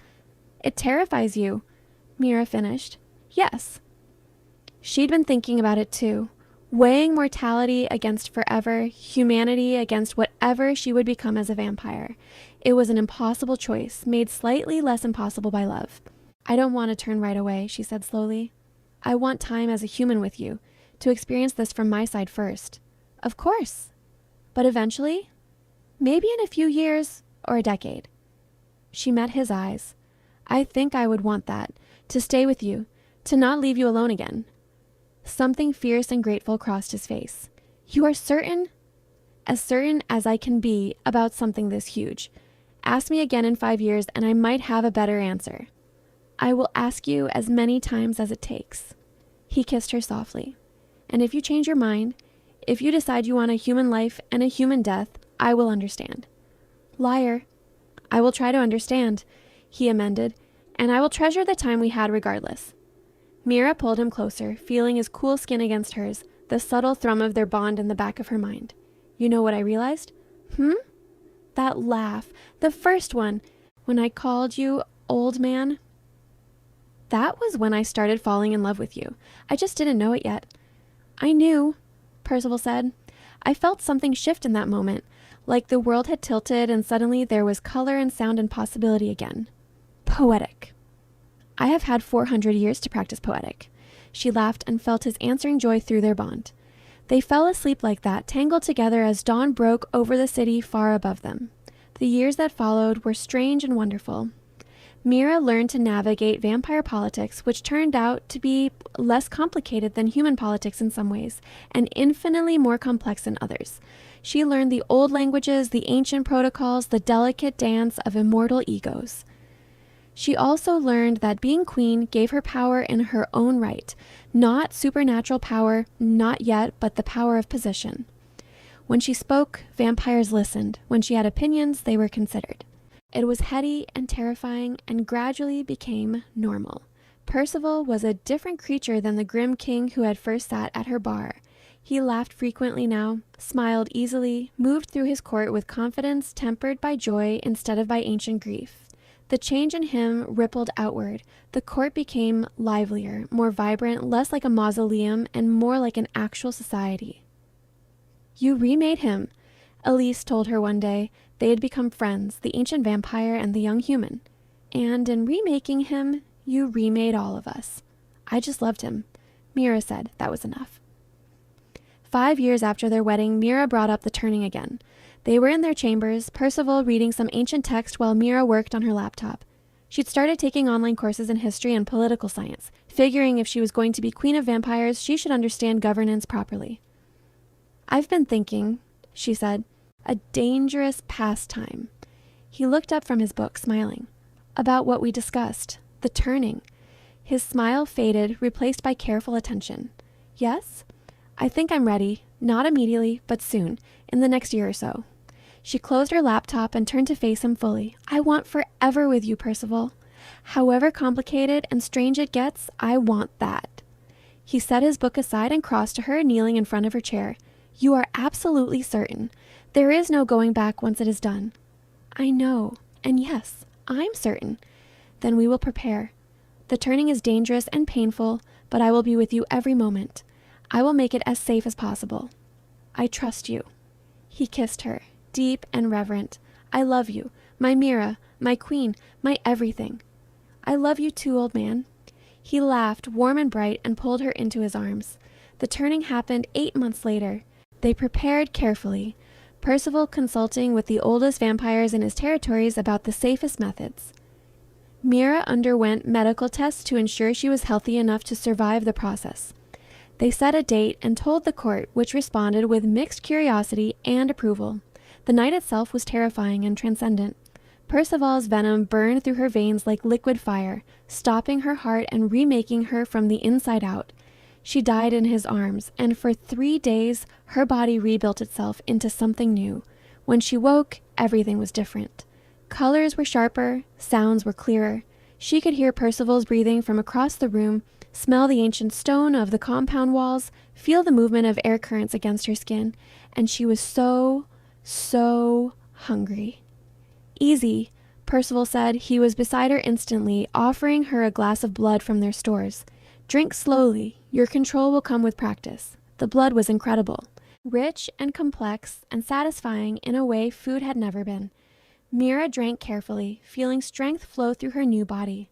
it terrifies you," Mira finished. "Yes." She'd been thinking about it too, weighing mortality against forever, humanity against whatever she would become as a vampire. It was an impossible choice, made slightly less impossible by love. "I don't want to turn right away," she said slowly. "I want time as a human with you, to experience this from my side first." "Of course. But eventually? Maybe in a few years or a decade." She met his eyes. "I think I would want that, to stay with you, to not leave you alone again." Something fierce and grateful crossed his face. "You are certain?" "As certain as I can be about something this huge. Ask me again in 5 years and I might have a better answer." "I will ask you as many times as it takes." He kissed her softly. "And if you change your mind, if you decide you want a human life and a human death, I will understand." "Liar." "I will try to understand," he amended, "and I will treasure the time we had regardless." Mira pulled him closer, feeling his cool skin against hers, the subtle thrum of their bond in the back of her mind. "You know what I realized?" "That laugh, the first one, when I called you old man. That was when I started falling in love with you. I just didn't know it yet." "I knew," Percival said. "I felt something shift in that moment, like the world had tilted and suddenly there was color and sound and possibility again. Poetic." "I have had 400 years to practice poetic." She laughed and felt his answering joy through their bond. They fell asleep like that, tangled together as dawn broke over the city far above them. The years that followed were strange and wonderful. Mira learned to navigate vampire politics, which turned out to be less complicated than human politics in some ways, and infinitely more complex in others. She learned the old languages, the ancient protocols, the delicate dance of immortal egos. She also learned that being queen gave her power in her own right, not supernatural power, not yet, but the power of position. When she spoke, vampires listened. When she had opinions, they were considered. It was heady and terrifying and gradually became normal. Percival was a different creature than the grim king who had first sat at her bar. He laughed frequently now, smiled easily, moved through his court with confidence tempered by joy instead of by ancient grief. The change in him rippled outward. The court became livelier, more vibrant, less like a mausoleum, and more like an actual society. "You remade him," Elise told her one day. They had become friends, the ancient vampire and the young human. "And in remaking him, you remade all of us." "I just loved him." Mira said that was enough. 5 years after their wedding, Mira brought up the turning again. They were in their chambers, Percival reading some ancient text while Mira worked on her laptop. She'd started taking online courses in history and political science, figuring if she was going to be queen of vampires, she should understand governance properly. "I've been thinking," she said, "a dangerous pastime." He looked up from his book, smiling. "About what we discussed, the turning." His smile faded, replaced by careful attention. "Yes? I think I'm ready, not immediately, but soon, in the next year or so." She closed her laptop and turned to face him fully. "I want forever with you, Percival. However complicated and strange it gets, I want that." He set his book aside and crossed to her, kneeling in front of her chair. "You are absolutely certain. There is no going back once it is done." "I know. And yes, I'm certain." "Then we will prepare. The turning is dangerous and painful, but I will be with you every moment. I will make it as safe as possible. I trust you." He kissed her, deep and reverent. "I love you, my Mira, my queen, my everything." "I love you too, old man." He laughed, warm and bright, and pulled her into his arms. The turning happened 8 months later. They prepared carefully, Percival consulting with the oldest vampires in his territories about the safest methods. Mira underwent medical tests to ensure she was healthy enough to survive the process. They set a date and told the court, which responded with mixed curiosity and approval. The night itself was terrifying and transcendent. Percival's venom burned through her veins like liquid fire, stopping her heart and remaking her from the inside out. She died in his arms, and for 3 days her body rebuilt itself into something new. When she woke, everything was different. Colors were sharper, sounds were clearer. She could hear Percival's breathing from across the room, smell the ancient stone of the compound walls, feel the movement of air currents against her skin, and she was so hungry. "Easy," Percival said. He was beside her instantly, offering her a glass of blood from their stores. "Drink slowly. Your control will come with practice." The blood was incredible, rich and complex and satisfying in a way food had never been. Mira drank carefully, feeling strength flow through her new body.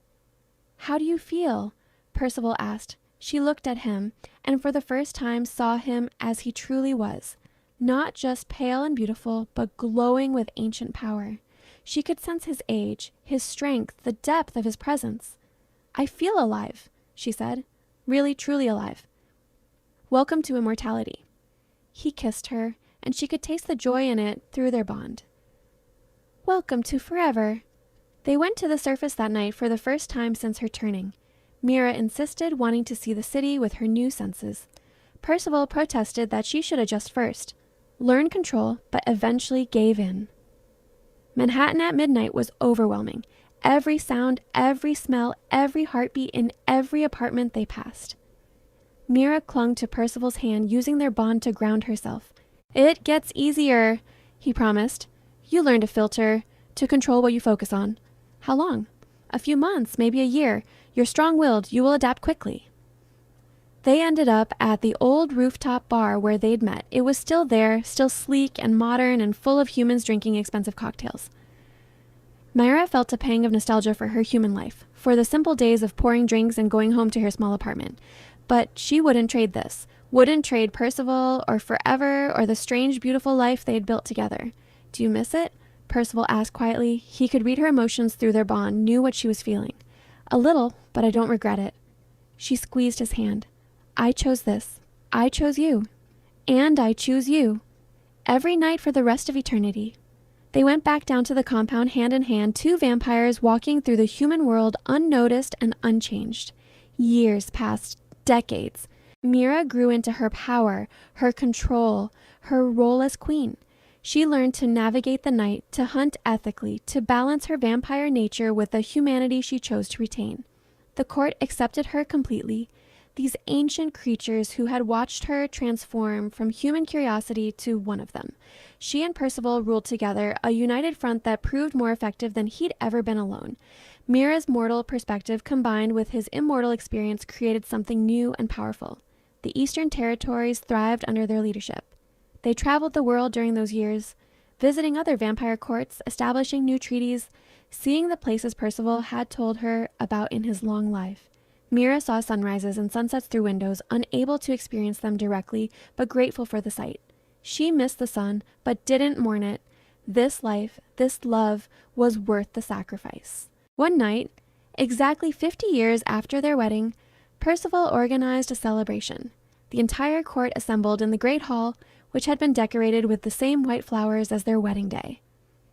"How do you feel?" Percival asked. She looked at him, and for the first time saw him as he truly was. Not just pale and beautiful, but glowing with ancient power. She could sense his age, his strength, the depth of his presence. "I feel alive," she said. "Really, truly alive. Welcome to immortality." He kissed her, and she could taste the joy in it through their bond. "Welcome to forever." They went to the surface that night for the first time since her turning. Mira insisted, wanting to see the city with her new senses. Percival protested that she should adjust first, learn control, but eventually gave in. Manhattan at midnight was overwhelming. Every sound, every smell, every heartbeat in every apartment they passed. Mira clung to Percival's hand, using their bond to ground herself. "It gets easier," he promised. "You learn to filter, to control what you focus on." "How long?" "A few months, maybe a year. You're strong-willed. You will adapt quickly." They ended up at the old rooftop bar where they'd met. It was still there, still sleek and modern and full of humans drinking expensive cocktails. Mira felt a pang of nostalgia for her human life, for the simple days of pouring drinks and going home to her small apartment. But she wouldn't trade this, wouldn't trade Percival or forever or the strange, beautiful life they'd built together. "Do you miss it?" Percival asked quietly. He could read her emotions through their bond, knew what she was feeling. "A little, but I don't regret it." She squeezed his hand. "I chose this. I chose you. And I choose you. Every night for the rest of eternity." They went back down to the compound hand in hand, two vampires walking through the human world unnoticed and unchanged. Years passed, decades. Mira grew into her power, her control, her role as queen. She learned to navigate the night, to hunt ethically, to balance her vampire nature with the humanity she chose to retain. The court accepted her completely. These ancient creatures who had watched her transform from human curiosity to one of them. She and Percival ruled together, a united front that proved more effective than he'd ever been alone. Mira's mortal perspective combined with his immortal experience created something new and powerful. The Eastern Territories thrived under their leadership. They traveled the world during those years, visiting other vampire courts, establishing new treaties, seeing the places Percival had told her about in his long life. Mira saw sunrises and sunsets through windows, unable to experience them directly, but grateful for the sight. She missed the sun, but didn't mourn it. This life, this love, was worth the sacrifice. One night, exactly 50 years after their wedding, Percival organized a celebration. The entire court assembled in the great hall, which had been decorated with the same white flowers as their wedding day.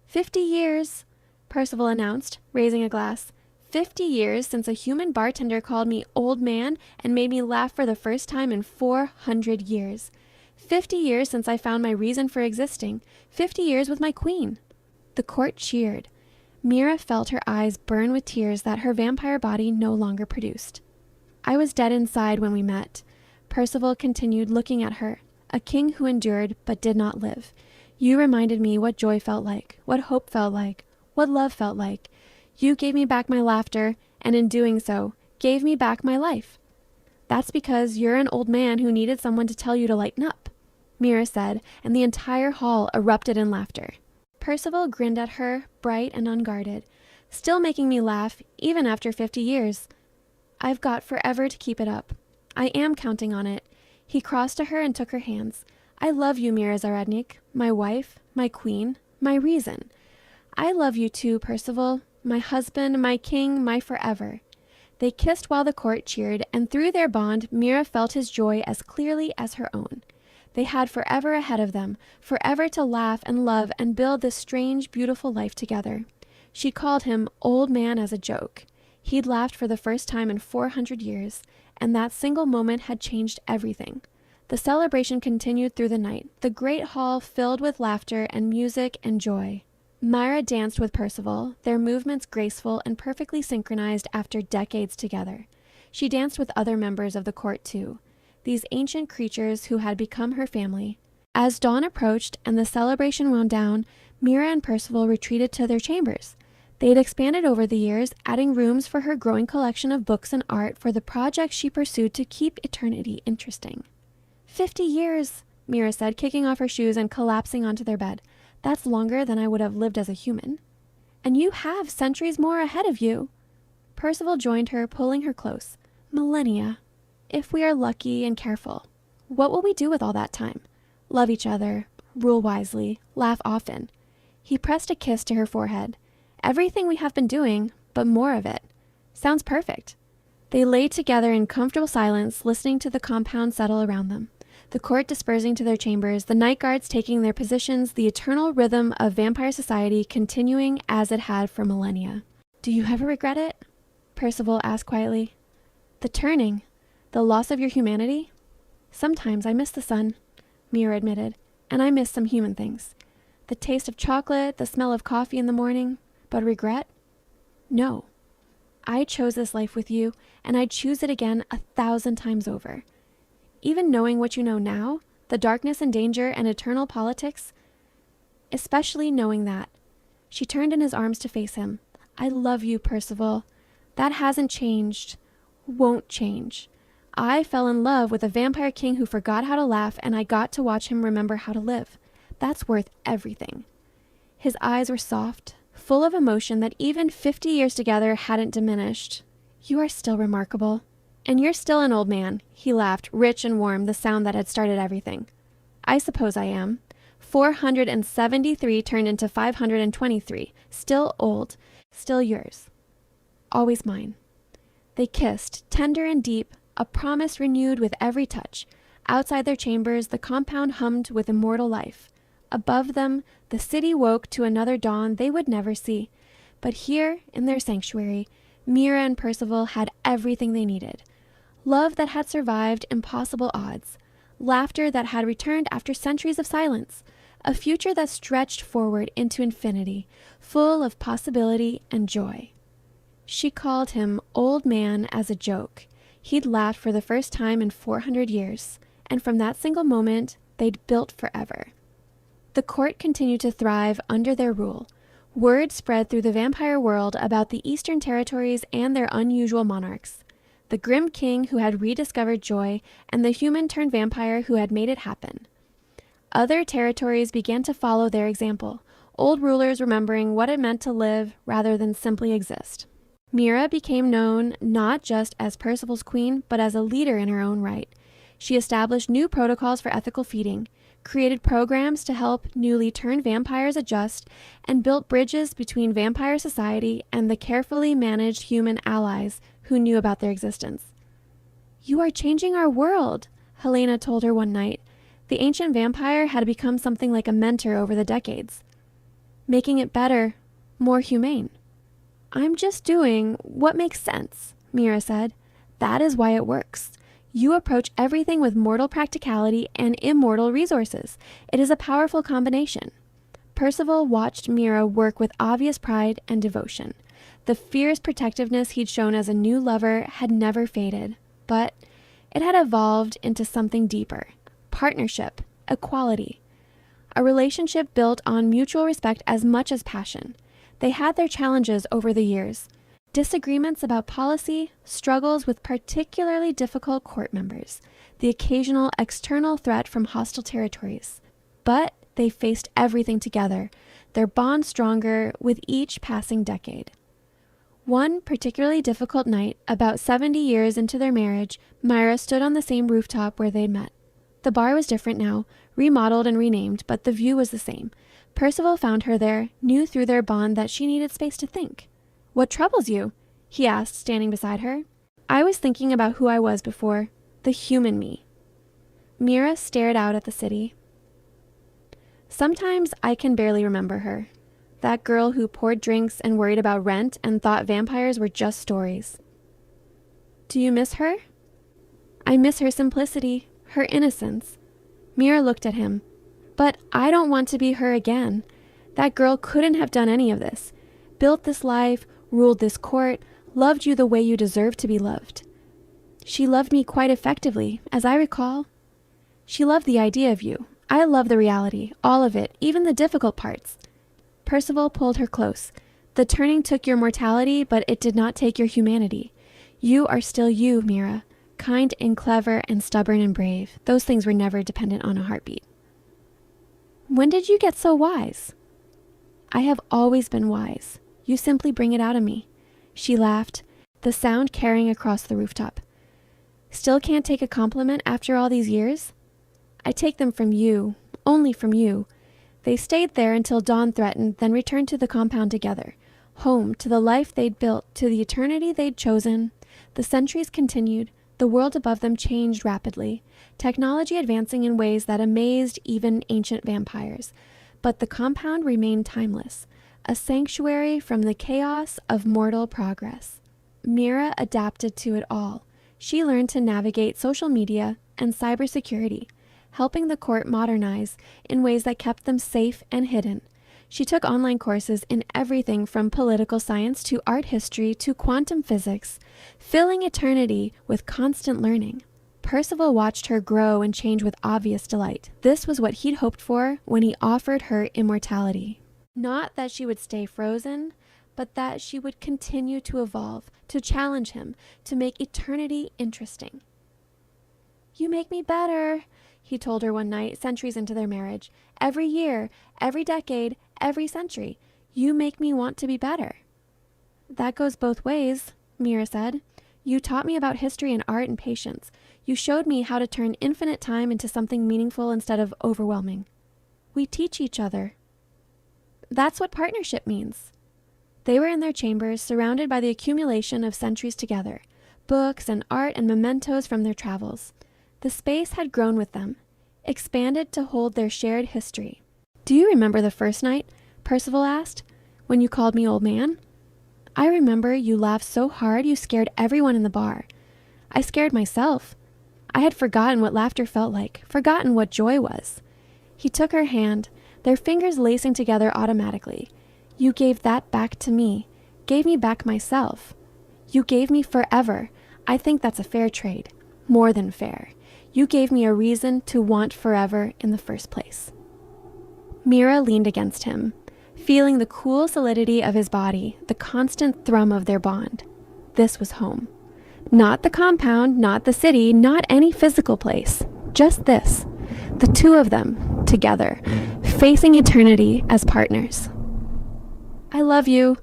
50 years, Percival announced, raising a glass. 50 years since a human bartender called me old man and made me laugh for the first time in 400 years. 50 years since I found my reason for existing. 50 years with my queen. The court cheered. Mira felt her eyes burn with tears that her vampire body no longer produced. "I was dead inside when we met." Percival continued, looking at her, a king who endured but did not live. "You reminded me what joy felt like, what hope felt like, what love felt like. You gave me back my laughter, and in doing so, gave me back my life." "That's because you're an old man who needed someone to tell you to lighten up," Mira said, and the entire hall erupted in laughter. Percival grinned at her, bright and unguarded. "Still making me laugh, even after 50 years. I've got forever to keep it up. I am counting on it." He crossed to her and took her hands. "I love you, Mira Záhradník, my wife, my queen, my reason. I love you too, Percival, my husband, my king, my forever." They kissed while the court cheered, and through their bond, Mira felt his joy as clearly as her own. They had forever ahead of them, forever to laugh and love and build this strange, beautiful life together. She called him old man as a joke. He'd laughed for the first time in 400 years, and that single moment had changed everything. The celebration continued through the night, the great hall filled with laughter and music and joy. Mira danced with Percival, their movements graceful and perfectly synchronized after decades together. She danced with other members of the court too, these ancient creatures who had become her family. As dawn approached and the celebration wound down, Mira and Percival retreated to their chambers. They had expanded over the years, adding rooms for her growing collection of books and art for the projects she pursued to keep eternity interesting. 50 years, Mira said, kicking off her shoes and collapsing onto their bed. That's longer than I would have lived as a human. And you have centuries more ahead of you. Percival joined her, pulling her close. Millennia. If we are lucky and careful. What will we do with all that time? Love each other, rule wisely, laugh often. He pressed a kiss to her forehead. Everything we have been doing, but more of it. Sounds perfect. They lay together in comfortable silence, listening to the compound settle around them. The court dispersing to their chambers, the night guards taking their positions, the eternal rhythm of vampire society continuing as it had for millennia. Do you ever regret it? Percival asked quietly. The turning, the loss of your humanity? Sometimes I miss the sun, Mira admitted, and I miss some human things. The taste of chocolate, the smell of coffee in the morning, but regret? No. I chose this life with you, and I'd choose it again 1,000 times over. Even knowing what you know now, the darkness and danger and eternal politics, especially knowing that. She turned in his arms to face him. I love you, Percival. That hasn't changed. Won't change. I fell in love with a vampire king who forgot how to laugh, and I got to watch him remember how to live. That's worth everything. His eyes were soft, full of emotion that even 50 years together hadn't diminished. You are still remarkable. And you're still an old man, he laughed, rich and warm, the sound that had started everything. I suppose I am. 473 turned into 523. Still old. Still yours. Always mine. They kissed, tender and deep, a promise renewed with every touch. Outside their chambers, the compound hummed with immortal life. Above them, the city woke to another dawn they would never see. But here, in their sanctuary, Mira and Percival had everything they needed. Love that had survived impossible odds. Laughter that had returned after centuries of silence. A future that stretched forward into infinity, full of possibility and joy. She called him old man as a joke. He'd laughed for the first time in 400 years, and from that single moment, they'd built forever. The court continued to thrive under their rule. Word spread through the vampire world about the Eastern Territories and their unusual monarchs. The grim king who had rediscovered joy, and the human-turned-vampire who had made it happen. Other territories began to follow their example, old rulers remembering what it meant to live rather than simply exist. Mira became known not just as Percival's queen, but as a leader in her own right. She established new protocols for ethical feeding, created programs to help newly turned vampires adjust, and built bridges between vampire society and the carefully managed human allies who knew about their existence. You are changing our world, Helena told her one night. The ancient vampire had become something like a mentor over the decades, making it better, more humane. I'm just doing what makes sense, Mira said. That is why it works. You approach everything with mortal practicality and immortal resources. It is a powerful combination. Percival watched Mira work with obvious pride and devotion. The fierce protectiveness he'd shown as a new lover had never faded, but it had evolved into something deeper. Partnership, equality. A relationship built on mutual respect as much as passion. They had their challenges over the years. Disagreements about policy, struggles with particularly difficult court members, the occasional external threat from hostile territories. But they faced everything together, their bond stronger with each passing decade. One particularly difficult night, about 70 years into their marriage, Mira stood on the same rooftop where they'd met. The bar was different now, remodeled and renamed, but the view was the same. Percival found her there, knew through their bond that she needed space to think. What troubles you? he asked, standing beside her. I was thinking about who I was before, the human me. Mira stared out at the city. Sometimes I can barely remember her. That girl who poured drinks and worried about rent and thought vampires were just stories. Do you miss her? I miss her simplicity, her innocence. Mira looked at him. But I don't want to be her again. That girl couldn't have done any of this. Built this life, ruled this court, loved you the way you deserve to be loved. She loved me quite effectively, as I recall. She loved the idea of you. I love the reality, all of it, even the difficult parts. Percival pulled her close. The turning took your mortality, but it did not take your humanity. You are still you, Mira. Kind and clever and stubborn and brave. Those things were never dependent on a heartbeat. When did you get so wise? I have always been wise. You simply bring it out of me. She laughed, the sound carrying across the rooftop. Still can't take a compliment after all these years? I take them from you, only from you. They stayed there until dawn threatened, then returned to the compound together. Home, to the life they'd built, to the eternity they'd chosen. The centuries continued. The world above them changed rapidly, technology advancing in ways that amazed even ancient vampires. But the compound remained timeless, a sanctuary from the chaos of mortal progress. Mira adapted to it all. She learned to navigate social media and cybersecurity, helping the court modernize in ways that kept them safe and hidden. She took online courses in everything from political science to art history to quantum physics, filling eternity with constant learning. Percival watched her grow and change with obvious delight. This was what he'd hoped for when he offered her immortality. Not that she would stay frozen, but that she would continue to evolve, to challenge him, to make eternity interesting. You make me better, he told her one night, centuries into their marriage. Every year, every decade, every century, you make me want to be better. That goes both ways, Mira said. You taught me about history and art and patience. You showed me how to turn infinite time into something meaningful instead of overwhelming. We teach each other. That's what partnership means. They were in their chambers, surrounded by the accumulation of centuries together, books and art and mementos from their travels. The space had grown with them, expanded to hold their shared history. Do you remember the first night? Percival asked, when you called me old man? I remember you laughed so hard you scared everyone in the bar. I scared myself. I had forgotten what laughter felt like, forgotten what joy was. He took her hand, their fingers lacing together automatically. You gave that back to me, gave me back myself. You gave me forever. I think that's a fair trade, more than fair. You gave me a reason to want forever in the first place. Mira leaned against him, feeling the cool solidity of his body, the constant thrum of their bond. This was home. Not the compound, not the city, not any physical place. Just this. The two of them, together, facing eternity as partners. I love you,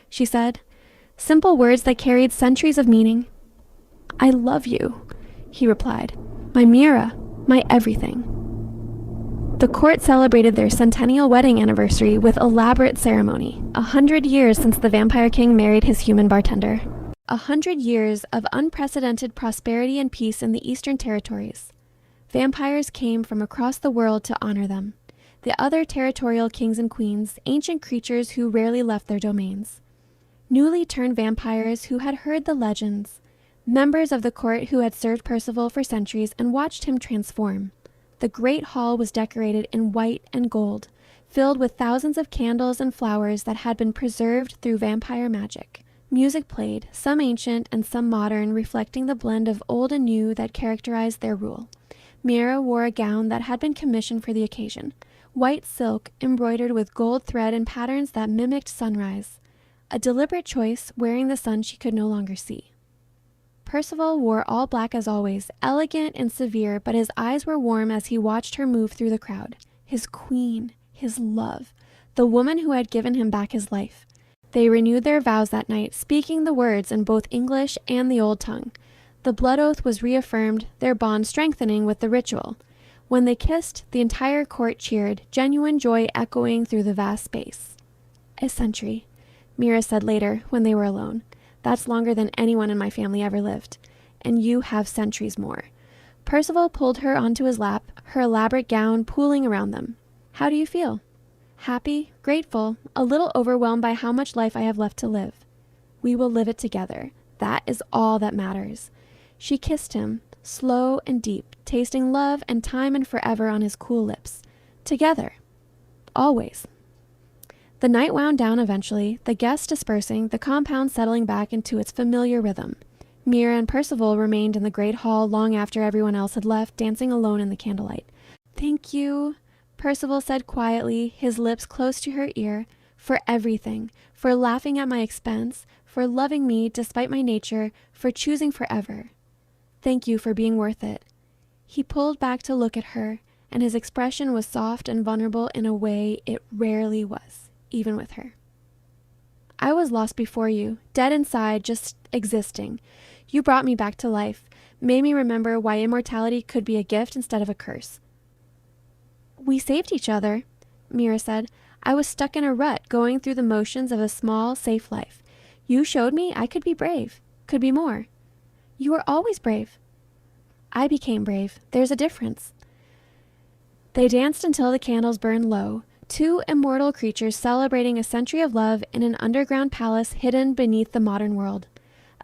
she said. Simple words that carried centuries of meaning. I love you, he replied. My Mira, my everything. The court celebrated their centennial wedding anniversary with elaborate ceremony, 100 years since the Vampire King married his human bartender. 100 years of unprecedented prosperity and peace in the Eastern Territories. Vampires came from across the world to honor them. The other territorial kings and queens, ancient creatures who rarely left their domains. Newly turned vampires who had heard the legends. Members of the court who had served Percival for centuries and watched him transform. The great hall was decorated in white and gold, filled with thousands of candles and flowers that had been preserved through vampire magic. Music played, some ancient and some modern, reflecting the blend of old and new that characterized their rule. Mira wore a gown that had been commissioned for the occasion, white silk embroidered with gold thread and patterns that mimicked sunrise. A deliberate choice, wearing the sun she could no longer see. Percival wore all black as always, elegant and severe, but his eyes were warm as he watched her move through the crowd. His queen, his love, the woman who had given him back his life. They renewed their vows that night, speaking the words in both English and the old tongue. The blood oath was reaffirmed, their bond strengthening with the ritual. When they kissed, the entire court cheered, genuine joy echoing through the vast space. A century, Mira said later when they were alone. That's longer than anyone in my family ever lived. And you have centuries more. Percival pulled her onto his lap, her elaborate gown pooling around them. How do you feel? Happy, grateful, a little overwhelmed by how much life I have left to live. We will live it together. That is all that matters. She kissed him, slow and deep, tasting love and time and forever on his cool lips. Together. Always. The night wound down eventually, the guests dispersing, the compound settling back into its familiar rhythm. Mira and Percival remained in the great hall long after everyone else had left, dancing alone in the candlelight. Thank you, Percival said quietly, his lips close to her ear, for everything, for laughing at my expense, for loving me despite my nature, for choosing forever. Thank you for being worth it. He pulled back to look at her, and his expression was soft and vulnerable in a way it rarely was, even with her. I was lost before you, dead inside, just existing. You brought me back to life, made me remember why immortality could be a gift instead of a curse. We saved each other, Mira said. I was stuck in a rut, going through the motions of a small, safe life. You showed me I could be brave, could be more. You were always brave. I became brave. There's a difference. They danced until the candles burned low, two immortal creatures celebrating a century of love in an underground palace hidden beneath the modern world.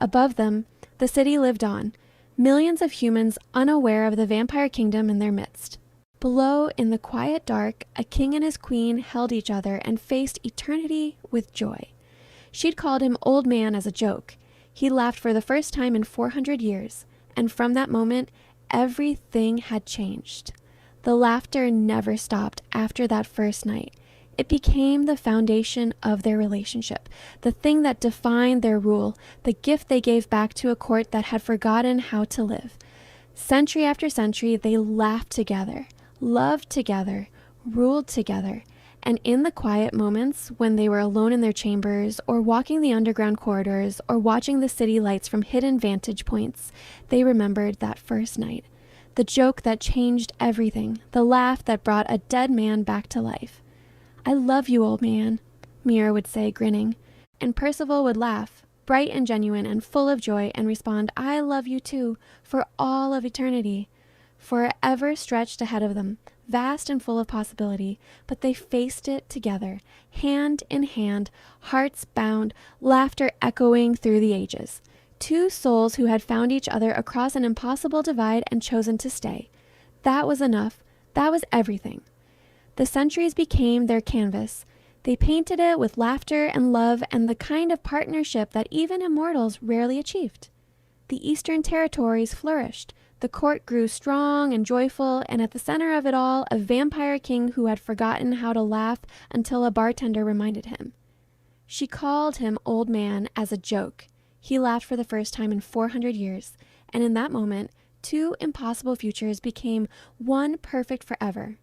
Above them, the city lived on, millions of humans unaware of the vampire kingdom in their midst. Below, in the quiet dark, a king and his queen held each other and faced eternity with joy. She'd called him old man as a joke. He laughed for the first time in 400 years, and from that moment, everything had changed. The laughter never stopped after that first night. It became the foundation of their relationship, the thing that defined their rule, the gift they gave back to a court that had forgotten how to live. Century after century, they laughed together, loved together, ruled together, and in the quiet moments when they were alone in their chambers or walking the underground corridors or watching the city lights from hidden vantage points, they remembered that first night. The joke that changed everything, the laugh that brought a dead man back to life. I love you, old man, Mira would say, grinning, and Percival would laugh, bright and genuine and full of joy, and respond, I love you too, for all of eternity. Forever stretched ahead of them, vast and full of possibility, but they faced it together, hand in hand, hearts bound, laughter echoing through the ages. Two souls who had found each other across an impossible divide and chosen to stay. That was enough. That was everything. The centuries became their canvas. They painted it with laughter and love and the kind of partnership that even immortals rarely achieved. The Eastern territories flourished. The court grew strong and joyful, and at the center of it all, a vampire king who had forgotten how to laugh until a bartender reminded him. She called him old man as a joke. He laughed for the first time in 400 years, and in that moment, two impossible futures became one perfect forever.